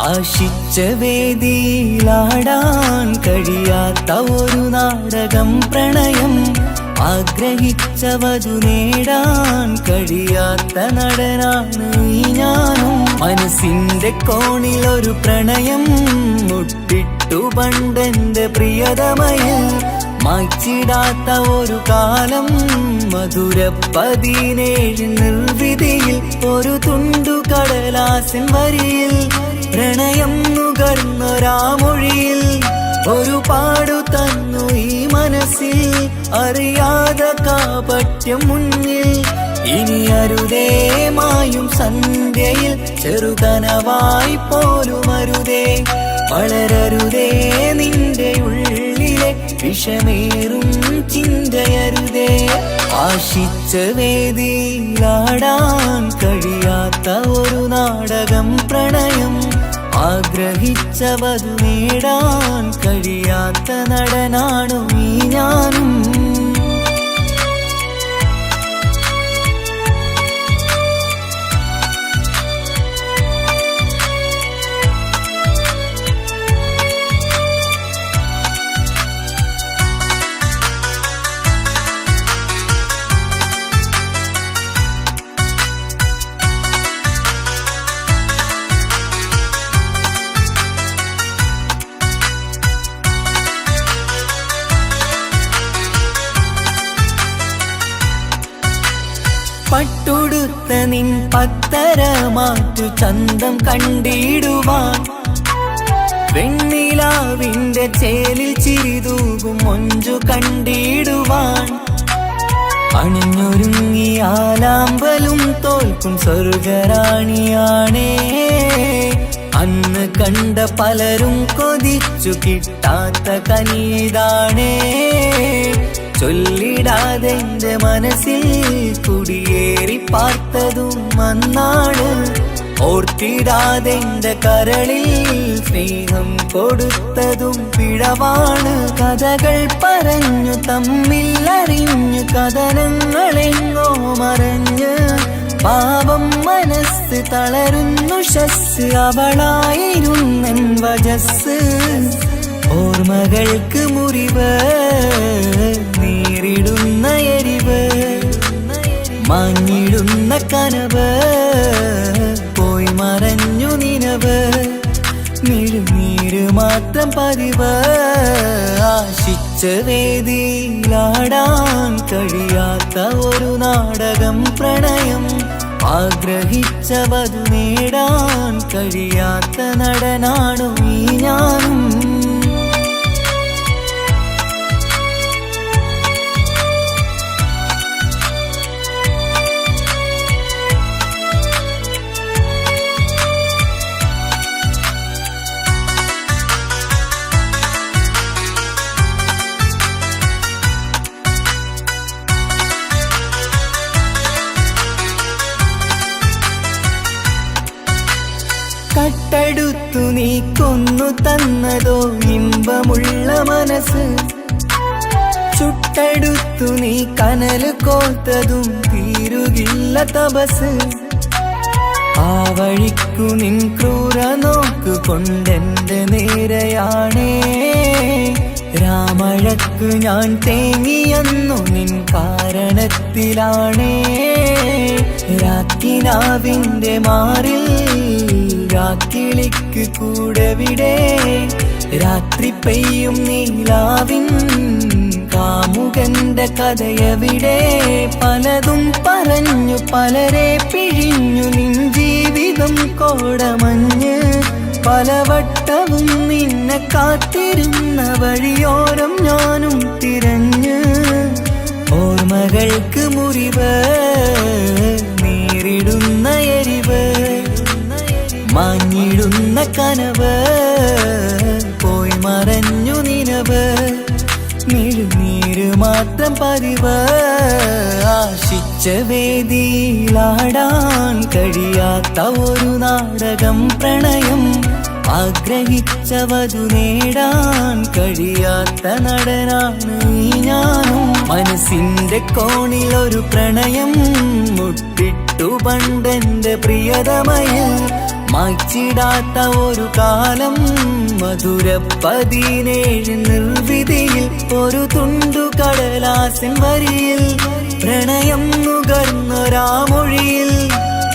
ആശിച്ച വേദിയിലാടാൻ കഴിയാത്ത ഒരു നാടകം പ്രണയം, ആഗ്രഹിച്ച വധു നേടാൻ കഴിയാത്ത നടനാണ് ഈ ഞാനും. മനസ്സിന്റെ കോണിൽ ഒരു പ്രണയം മുട്ടിട്ടു പണ്ടെന്റെ പ്രിയതമയിൽ, മായ്ച്ചിടാത്ത ഒരു കാലം മധുര 17 നിർവിധിയിൽ, ഒരു തുണ്ടു കടലാസിൻ വരിയിൽ പ്രണയം നുകർന്നൊരാമൊഴിയിൽ ഒരു പാടു തന്നു ഈ മനസ്സിൽ, അറിയാതെ കാപട്യം മുന്നിൽ. ഇനി അരുതേ മായും സന്ധ്യയിൽ ചെറുകനവായി പോലും അരുതേ, വളരരുതേ നിന്റെ ഉള്ളിലെ വിഷമേറും ചിന്തയരുതേ. ആശിച്ച വേദിയിലാടാൻ കഴിയാത്ത ഒരു നാടകം പ്രണയം, ആഗ്രഹിച്ച വധു നേടാൻ കഴിയാത്ത നടനാണു ഈ ഞാനും. പട്ടുടുത്ത നിൻ പത്തര മാറ്റു ചന്തം കണ്ടിടുവാൻ, വെണ്ണിലാവിന്റെ ചേലിൽ ചിരിതൂകും മൊഞ്ചു കണ്ടിടുവാൻ, അണിഞ്ഞൊരുങ്ങിയാലാമ്പലും തോൽക്കും സ്വർഗറാണിയാണേ. അന്ന് കണ്ട പലരും കൊതിച്ചു കിട്ടാത്ത കനിതാണേ, ചൊല്ലിടാതെ എന്റെ മനസ്സിൽ കുടിയേറി പാർത്തതും അന്നാണ്, ഓർത്തിടാതെ എന്റെ കരളിൽ സ്നേഹം കൊടുത്തതും പിഴവാണ്. കഥകൾ പറഞ്ഞു തമ്മിൽ അറിഞ്ഞു കഥനങ്ങളെങ്ങോ മറഞ്ഞ്, പാപം മനസ്സ് തളരുന്നു ഷസ്, അവളായിരുന്നെൻ വജസ്. ഓർമ്മകൾക്ക് മുറിവ് നേരിടുന്ന എരിവ്, മാഞ്ഞിടുന്ന കനവ് പോയി മറഞ്ഞു നിനവ്, മിഴുനീര് മാത്രം പതിവ്. ആശിച്ച വേദിയിലാടാൻ കഴിയാത്ത ഒരു നാടകം പ്രണയം, ആഗ്രഹിച്ച വധു നേടാൻ കഴിയാത്ത നടനാണു ഈ ഞാനും. കട്ടെടുത്തു നീ കൊന്നു തന്നതോ ഇമ്പമുള്ള മനസ്സ്, ചുട്ടെടുത്തു നീ കനല് കോത്തതും തീരുകില്ല തപസ്. ആ വഴിക്കു നിൻ ക്രൂര നോക്കു കൊണ്ടെന്റെ നേരെയാണേ, രാമഴക്കു ഞാൻ തേങ്ങിയെന്നു നിൻ കാരണത്തിലാണേ. രാക്കിനാവിന്റെ മാറിൽ രാക്കിളിക്ക് കൂടെവിടെ, രാത്രി പെയ്യും നീലാവിൻ കാമുകന്റെ കഥയവിടെ. പലതും പറഞ്ഞു പലരെ പിഴിഞ്ഞു നിൻ ജീവിതം കോടമഞ്ഞ്, പലവട്ടവും നിന്നെ കാത്തിരുന്ന വഴിയോരം ഞാനും തിരഞ്ഞ്. ഓർമ്മകൾക്ക് മുറിവ് നേരിടുന്ന എരിവ്, മാഞ്ഞിടുന്ന കനവ് പോയി മറഞ്ഞു നിനവ്, മിഴുനീര് മാത്രം പതിവ്. ആശിച്ച വേദിയിലാടാൻ കഴിയാത്ത ഒരു നാടകം പ്രണയം, ആഗ്രഹിച്ച വധു നേടാൻ കഴിയാത്ത നടനാണ് ഈ ഞാനും. മനസ്സിന്റെ കോണിൽ ഒരു പ്രണയം മുട്ടിട്ടു പണ്ടെന്റെ പ്രിയതമയിൽ, മായ്ച്ചിടാത്ത ഒരു കാലം മധുര 17 നിർവിധിയിൽ ഒരു തുണ്ടു കടലാസിൻ വരിയിൽ പ്രണയം നുകർന്നൊരാമൊഴിയിൽ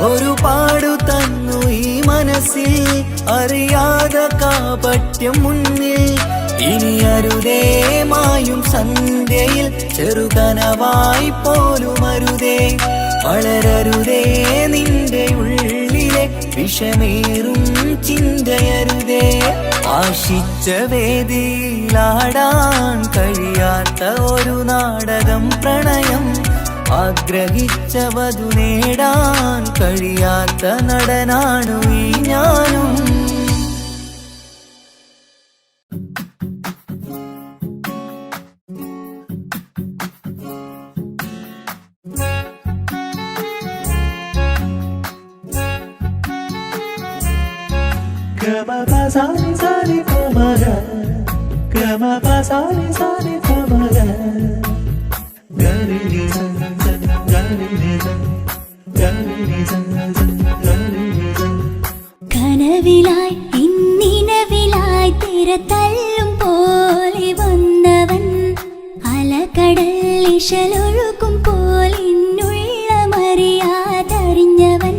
ഒരു പാടു തന്നു ഈ മനസ്സിൽ അറിയാതെ കാപട്യം മുന്നിൽ ഇനി അരുതേ മായും സന്ധ്യയിൽ ചെറുകനവായി പോലും അരുതേ വളരരുതേ നിന്റെ ഉള്ളിലെ വിഷമേറും ചിന്തയരുതേ ആശിച്ച വേദിയിലാടാൻ കഴിയാത്ത ഒരു നാടകം പ്രണയം ആഗ്രഹിച്ച വധു നേടാൻ കഴിയാത്ത നടനാണു ഈ ഞാനും കനവിലായി ഇന്നിനവിലായി തിരതല്ലും പോലെ വന്നവൻ അലകടൽ ഇശലൊഴുകും പോലെ മറിയാതറിഞ്ഞവൻ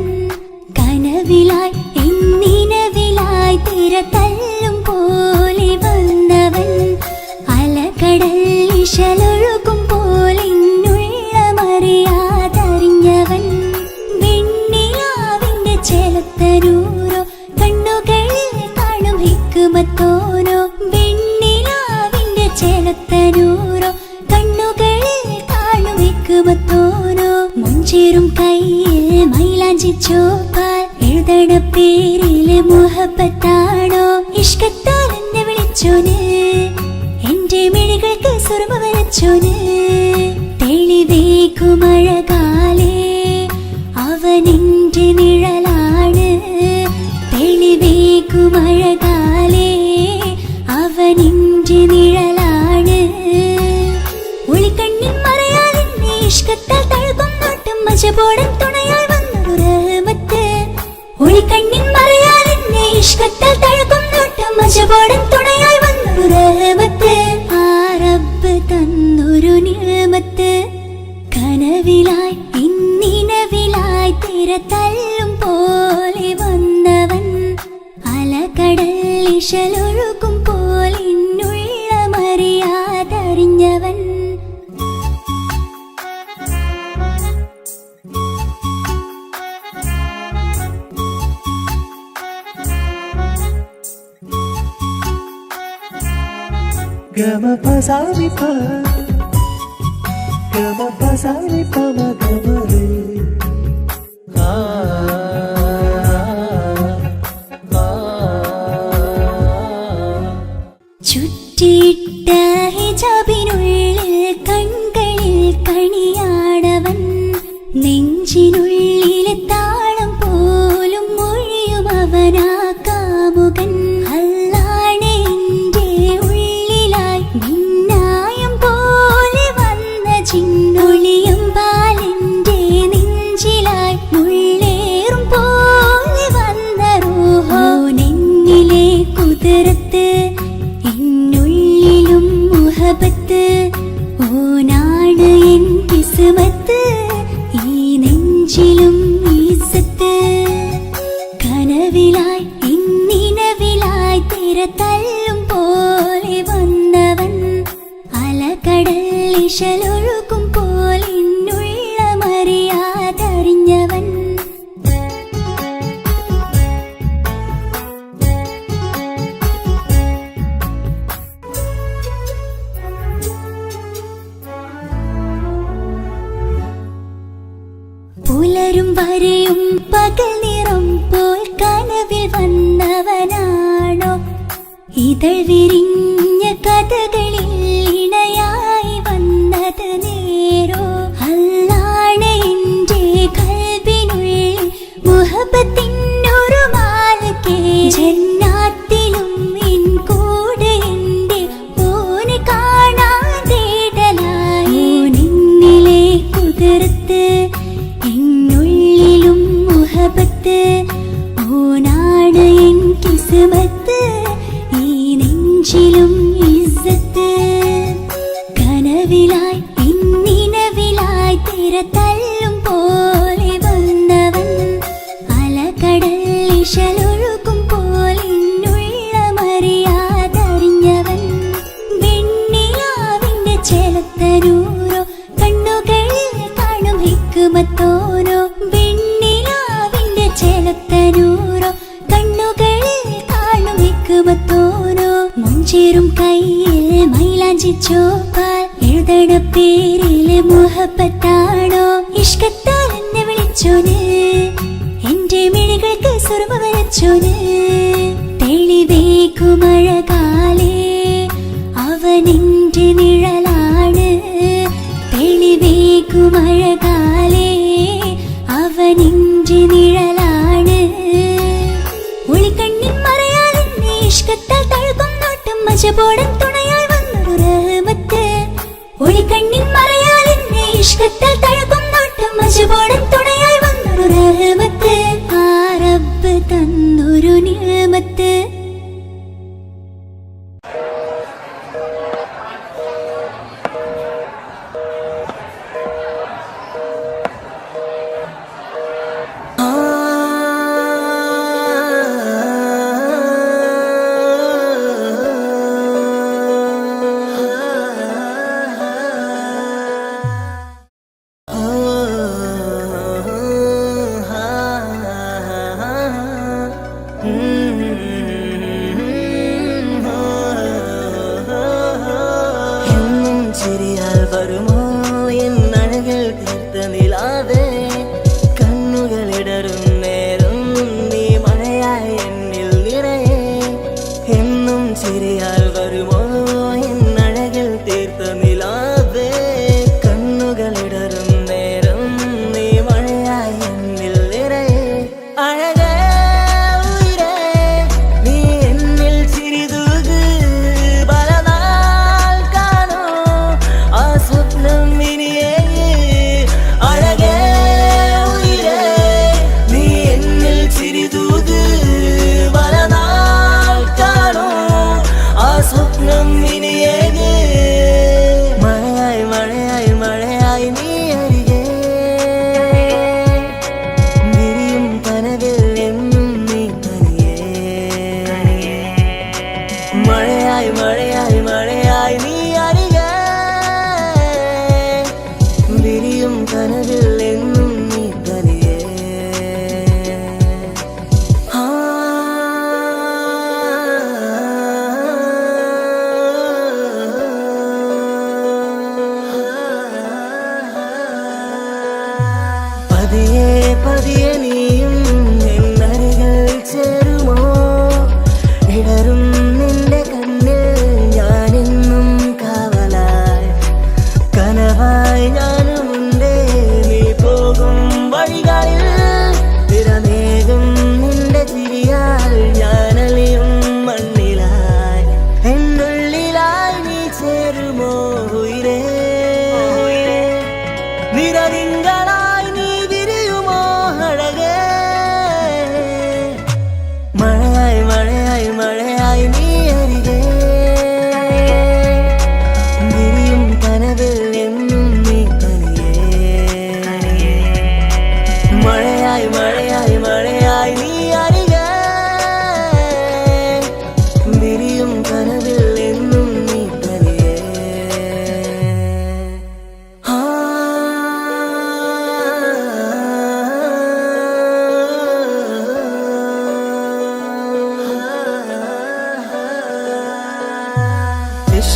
കനവിലായി ഇന്നിനവിലായി തിരതല്ലും പോലെ വന്നവൻ അലകടൽ ഇശലൊഴുകും പോലെ മറിയാതറിഞ്ഞവൻ വെണ്ണിലാവിന്റെ ചെലത്തരൂരോ കണ്ണുകളിൽ കാണും ഹിക്കുമത്തോനോ വെണ്ണിലാവിന്റെ ചെലത്തരൂരോ കണ്ണുകളിൽ കാണും ഹിക്കുമത്തോനോ മുഞ്ചേറും കയ്യിൽ മൈലാഞ്ചി ചോപ്പാൽ എഴുതണ പേരിലെ മുഹബത്താണോ ഇഷ്കത്താൽ എന്നെ വിളിച്ചോന് എന്റെ മിഴികൾക്ക് സുറുമ വരച്ചോന് തെളിവേക്കുമഴകാലേ അവനെന്റെ നിഴലാണ് തെളിവേക്കുമഴകാലേ അവനെന്റെ നിഴലാണ് ഒളിക്കണ്ണിൻ മറയാലെന്നെ ഇഷ്കത്താൽ തഴുകും നോട്ടും മജബോടൻ തുണയായി വന്നൊരു റഹ്മത്ത് ഒളിക്കണ്ണിൻ മറയാലെന്നെ ഇഷ്കത്താൽ തഴുകും നോട്ടും മജബോടൻ തുണയായി വന്നൊരു റഹ്മത്ത് ആ റബ്ബ് തന്നൊരു നിഅമത്ത് കനവിലായി ഇന്നിനവിലായി തിരതല്ലും പോലെ വന്നവൻ അലകടൽ ഇശലൊഴുകും പോലെ മറിയാതറിഞ്ഞവൻ ചുറ്റിയിട്ട ഹിജാബിനുള്ളിൽ കൺകളിൽ കണിയാടവൻ നെഞ്ചിനുള്ളിലെ താളം പോലും മൊഴിയും അവനാ കാമുകൻ അല്ലാണെ എന്റെ ഉള്ളിലായി മിന്നായം പോലെ വന്ന ചിന്നൊളിയും പാലെന്റെ നെഞ്ചിലായി മുള്ളേറും പോലെ വന്ന റൂഹോ നെന്നിലെ കുതിരത്ത് എന്നുള്ളിലും മുഹബത്ത് ഓനാണ് എൻ കിസ്മത്ത് ഈ നെഞ്ചിലും ഈസത്ത് കനവിലായി ഇന്നിനവിലായി തിരതല്ലും പോലെ വന്നവൻ അലകടൽ ഇശലൊഴുകും പോലെ മറിയാതറിഞ്ഞവൻ പുലരും വരെയും പകൽ നിറം പോൽ കനവിൽ വന്നവനാണോ ഇതൾ വിരിഞ്ഞ കഥകളിൽ ഇണയായി വന്നത് നേരോ അല്ലാണെ എന്റെ കൽബിനുള്ളിൽ മുഹബത്തിനൊരു മാലക്കേ ജന്നാത്തിലും എൻ കൂടെ എന്റെ ഓനെ കാണാൻ തേടലായി നിന്നിലെ കുതിർത്ത് എന്നുള്ളിലും മുഹബത്ത് ഓനാ അർശിലും ഇസ്സത്ത് കനവിലായി പിന്നിനവിലായി തിരതല്ലും പോലെ വന്നവൻ അലകടൽ ഇശലൊഴുകും പോലിന്നുള്ള മറിയാതറിഞ്ഞവൻ വെണ്ണിലാവിന്റെ ചെലത്തനൂരോ കണ്ണുകളിൽ കാണും ഹിക്കുമത്തോരോ വെണ്ണിലാവിന്റെ ചെലത്തനൂരോ കണ്ണുകളിൽ കാണും ഹിക്കുമത്തോരോ മുഞ്ചേറും കയ്യിൽ മൈലാഞ്ചി ചോപ്പാൽ എഴുതണ പേരില് മുഹബത്താണോ ഇഷ്കത്താൽ എന്നെ വിളിച്ചോന് എന്റെ മിഴികൾക്ക് സുറുമ വരച്ചോന് തെളിവേക്കുമഴകാലേ അവനെന്റെ നിഴലാണ് തെളിവേക്കുമഴകാലേ അവനെന്റെ നിഴലാണ് ഒളിക്കണ്ണിൻ മറയാൽ എന്നെ ഇഷ്കത്താൽ തഴുകും നോട്ടും മജബോടൻ തുണയായി വന്നൊരു റഹ്മത്ത് ഒളിക്കണ്ണിൻ മറയാൽ എന്നെ ഇഷ്കത്താൽ തഴുകും നോട്ടും മജബോടൻ തുണയായി വന്നൊരു റഹ്മത്ത് ആ റബ്ബ് തന്നൊരു നിഅമത്ത്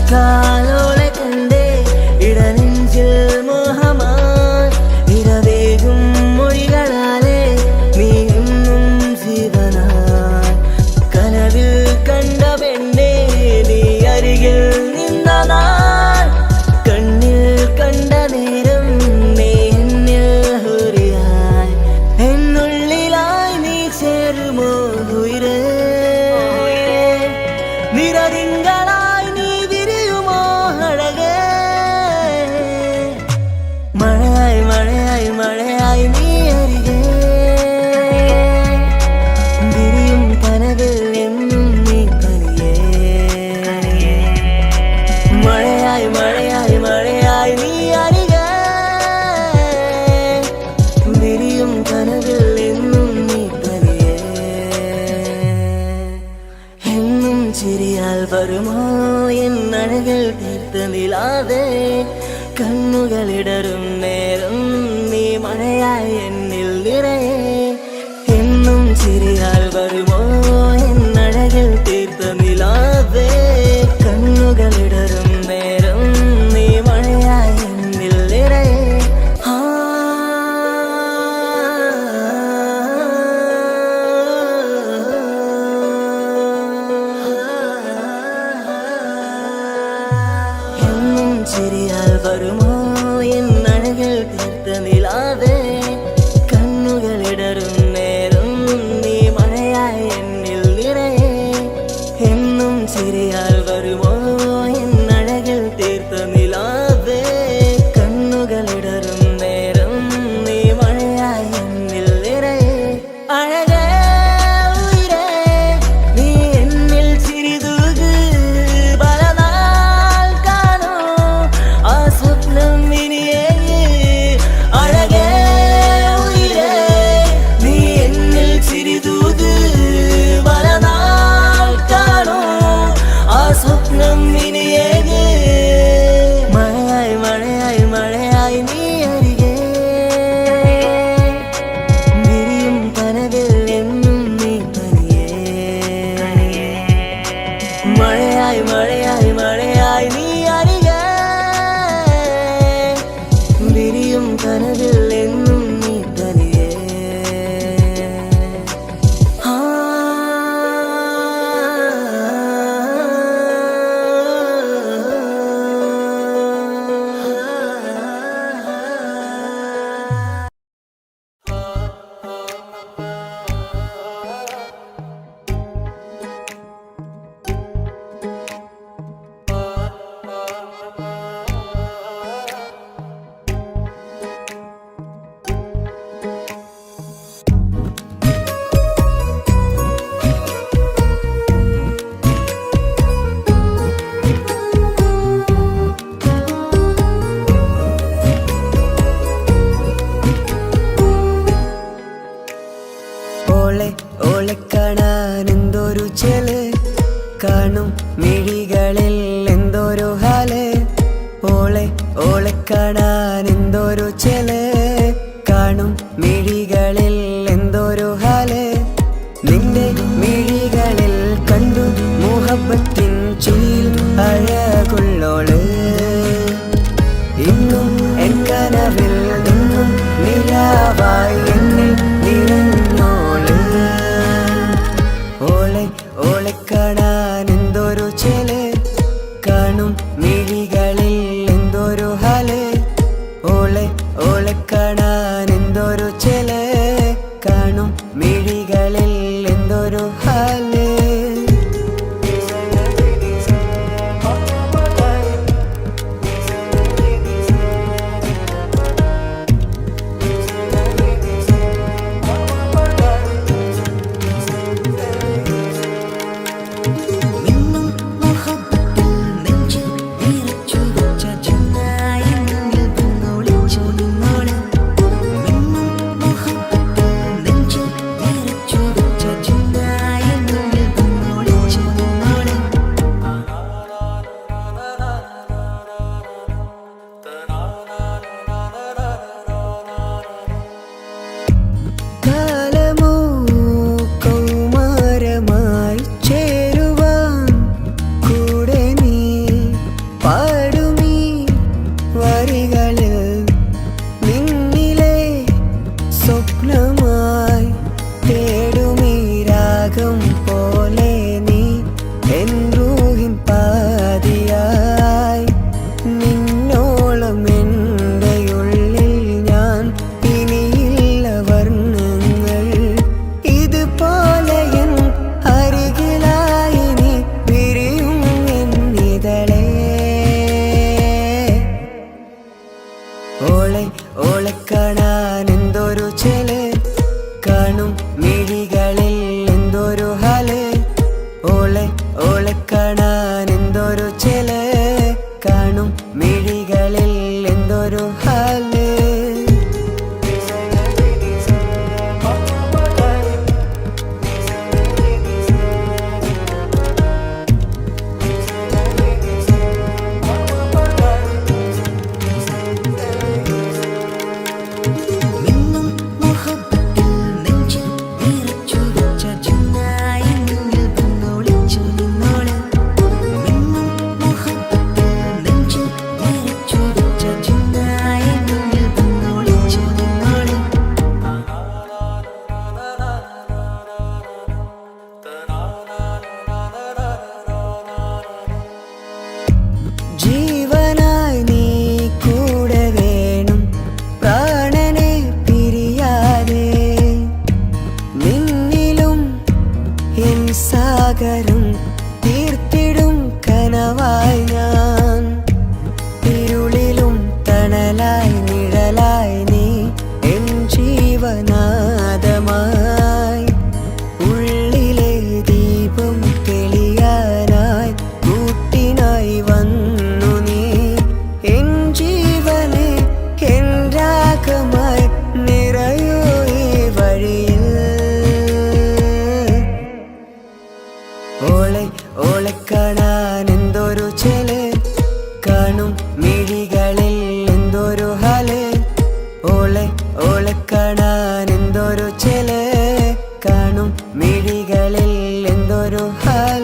കാലോളെ കണ്ടേ ഇടനെഞ്ചിൽ മോഹമാൻ നിറവേകും മൊഴികളാലെ നീ എന്നും ജീവനാൻ കനവിൽ കണ്ട പെണ്ണേ നീ അരികിൽ നിന്ന നാൾ കണ്ണിൽ കണ്ട നേരം നീ എന്നിൽ ഹുരിയായി എന്നുള്ളിലായി നീ ചേരുമോ ഉയരേ നിറതിങ്കളായി നീ വിരിയുമോ നിലാതെ കണ്ണുകളിടറും നേരം നീ മഴയായി എന്നിൽ നിറയെ എന്നും ചിരിയാൽ വരുമോ എന്നഴകിൽ തീർത്ത നിലാതെ കണ്ണുകളിടറും നേരം നീ മഴയായി എന്നിൽ നിറയെ എന്നും ചിരിയാൽ വരുമോ എന്നഴകിൽ തീർത്ത നിലാതെ കണ്ണുകളിടറും നേരം നീ മഴയായി എന്നിൽ നിറയെ എന്നും ചിരിയാൽ വരുമോ എന്നഴകിൽ തീർത്ത നിലാതെ കണ്ണുകളിടറും നേരം നീ മഴയായി എന്നിൽ നിറയെ അഴകേ ഉയിരേ നീ എന്നിൽ ചിരിതൂക് പലനാൾ കാണൂ ആ സ്വപ്നം ഇനിയേ അഴകേ ഉയിരേ നീ എന്നിൽ ചിരിതൂക് പലനാൾ കാണൂ ആ സ്വപ്നം ഇനിയേ മഴയായി മഴയായി മഴയായി നീ അരികെ വിരിയും കനവിൽ എന്നും നീ തനിയേ മഴയായി മഴയായി മഴയായി നീ അരികെ വിരിയും കനവിൽ എന്നും നീ തനിയേ ഓളെ ഓളെ കാണാൻ എന്തൊരു ചെല് കാണും മിഴികളിൽ എന്തൊരു ഹാല് ഓളെ ഓളെ കാണാൻ എന്തൊരു ചെല് കാണും മിഴികളിൽ എന്തൊരു ഹാല് നിന്റെ മിഴികളിൽ കണ്ടു മുഹബത്തിൻ ചുയിൽ അഴകുള്ളോള് ഇന്നും എൻ കനവിൽ നിന്നും നിലാവായി എന്നിൽ നിറഞ്ഞോള് ഓളെ ഓളെ കാണാൻ എന്തൊരു ചെല് കാണും മിഴികളിൽ എന്തൊരു ഹാല് ഓളെ കാണാൻ എന്തൊരു ചേല് കാണും മിഴികളിൽ എന്തൊരു ഹാല് ഓളെ കാണാൻ എന്തൊരു ചേല് കാണും മിഴികളിൽ എന്തൊരു ഹാല്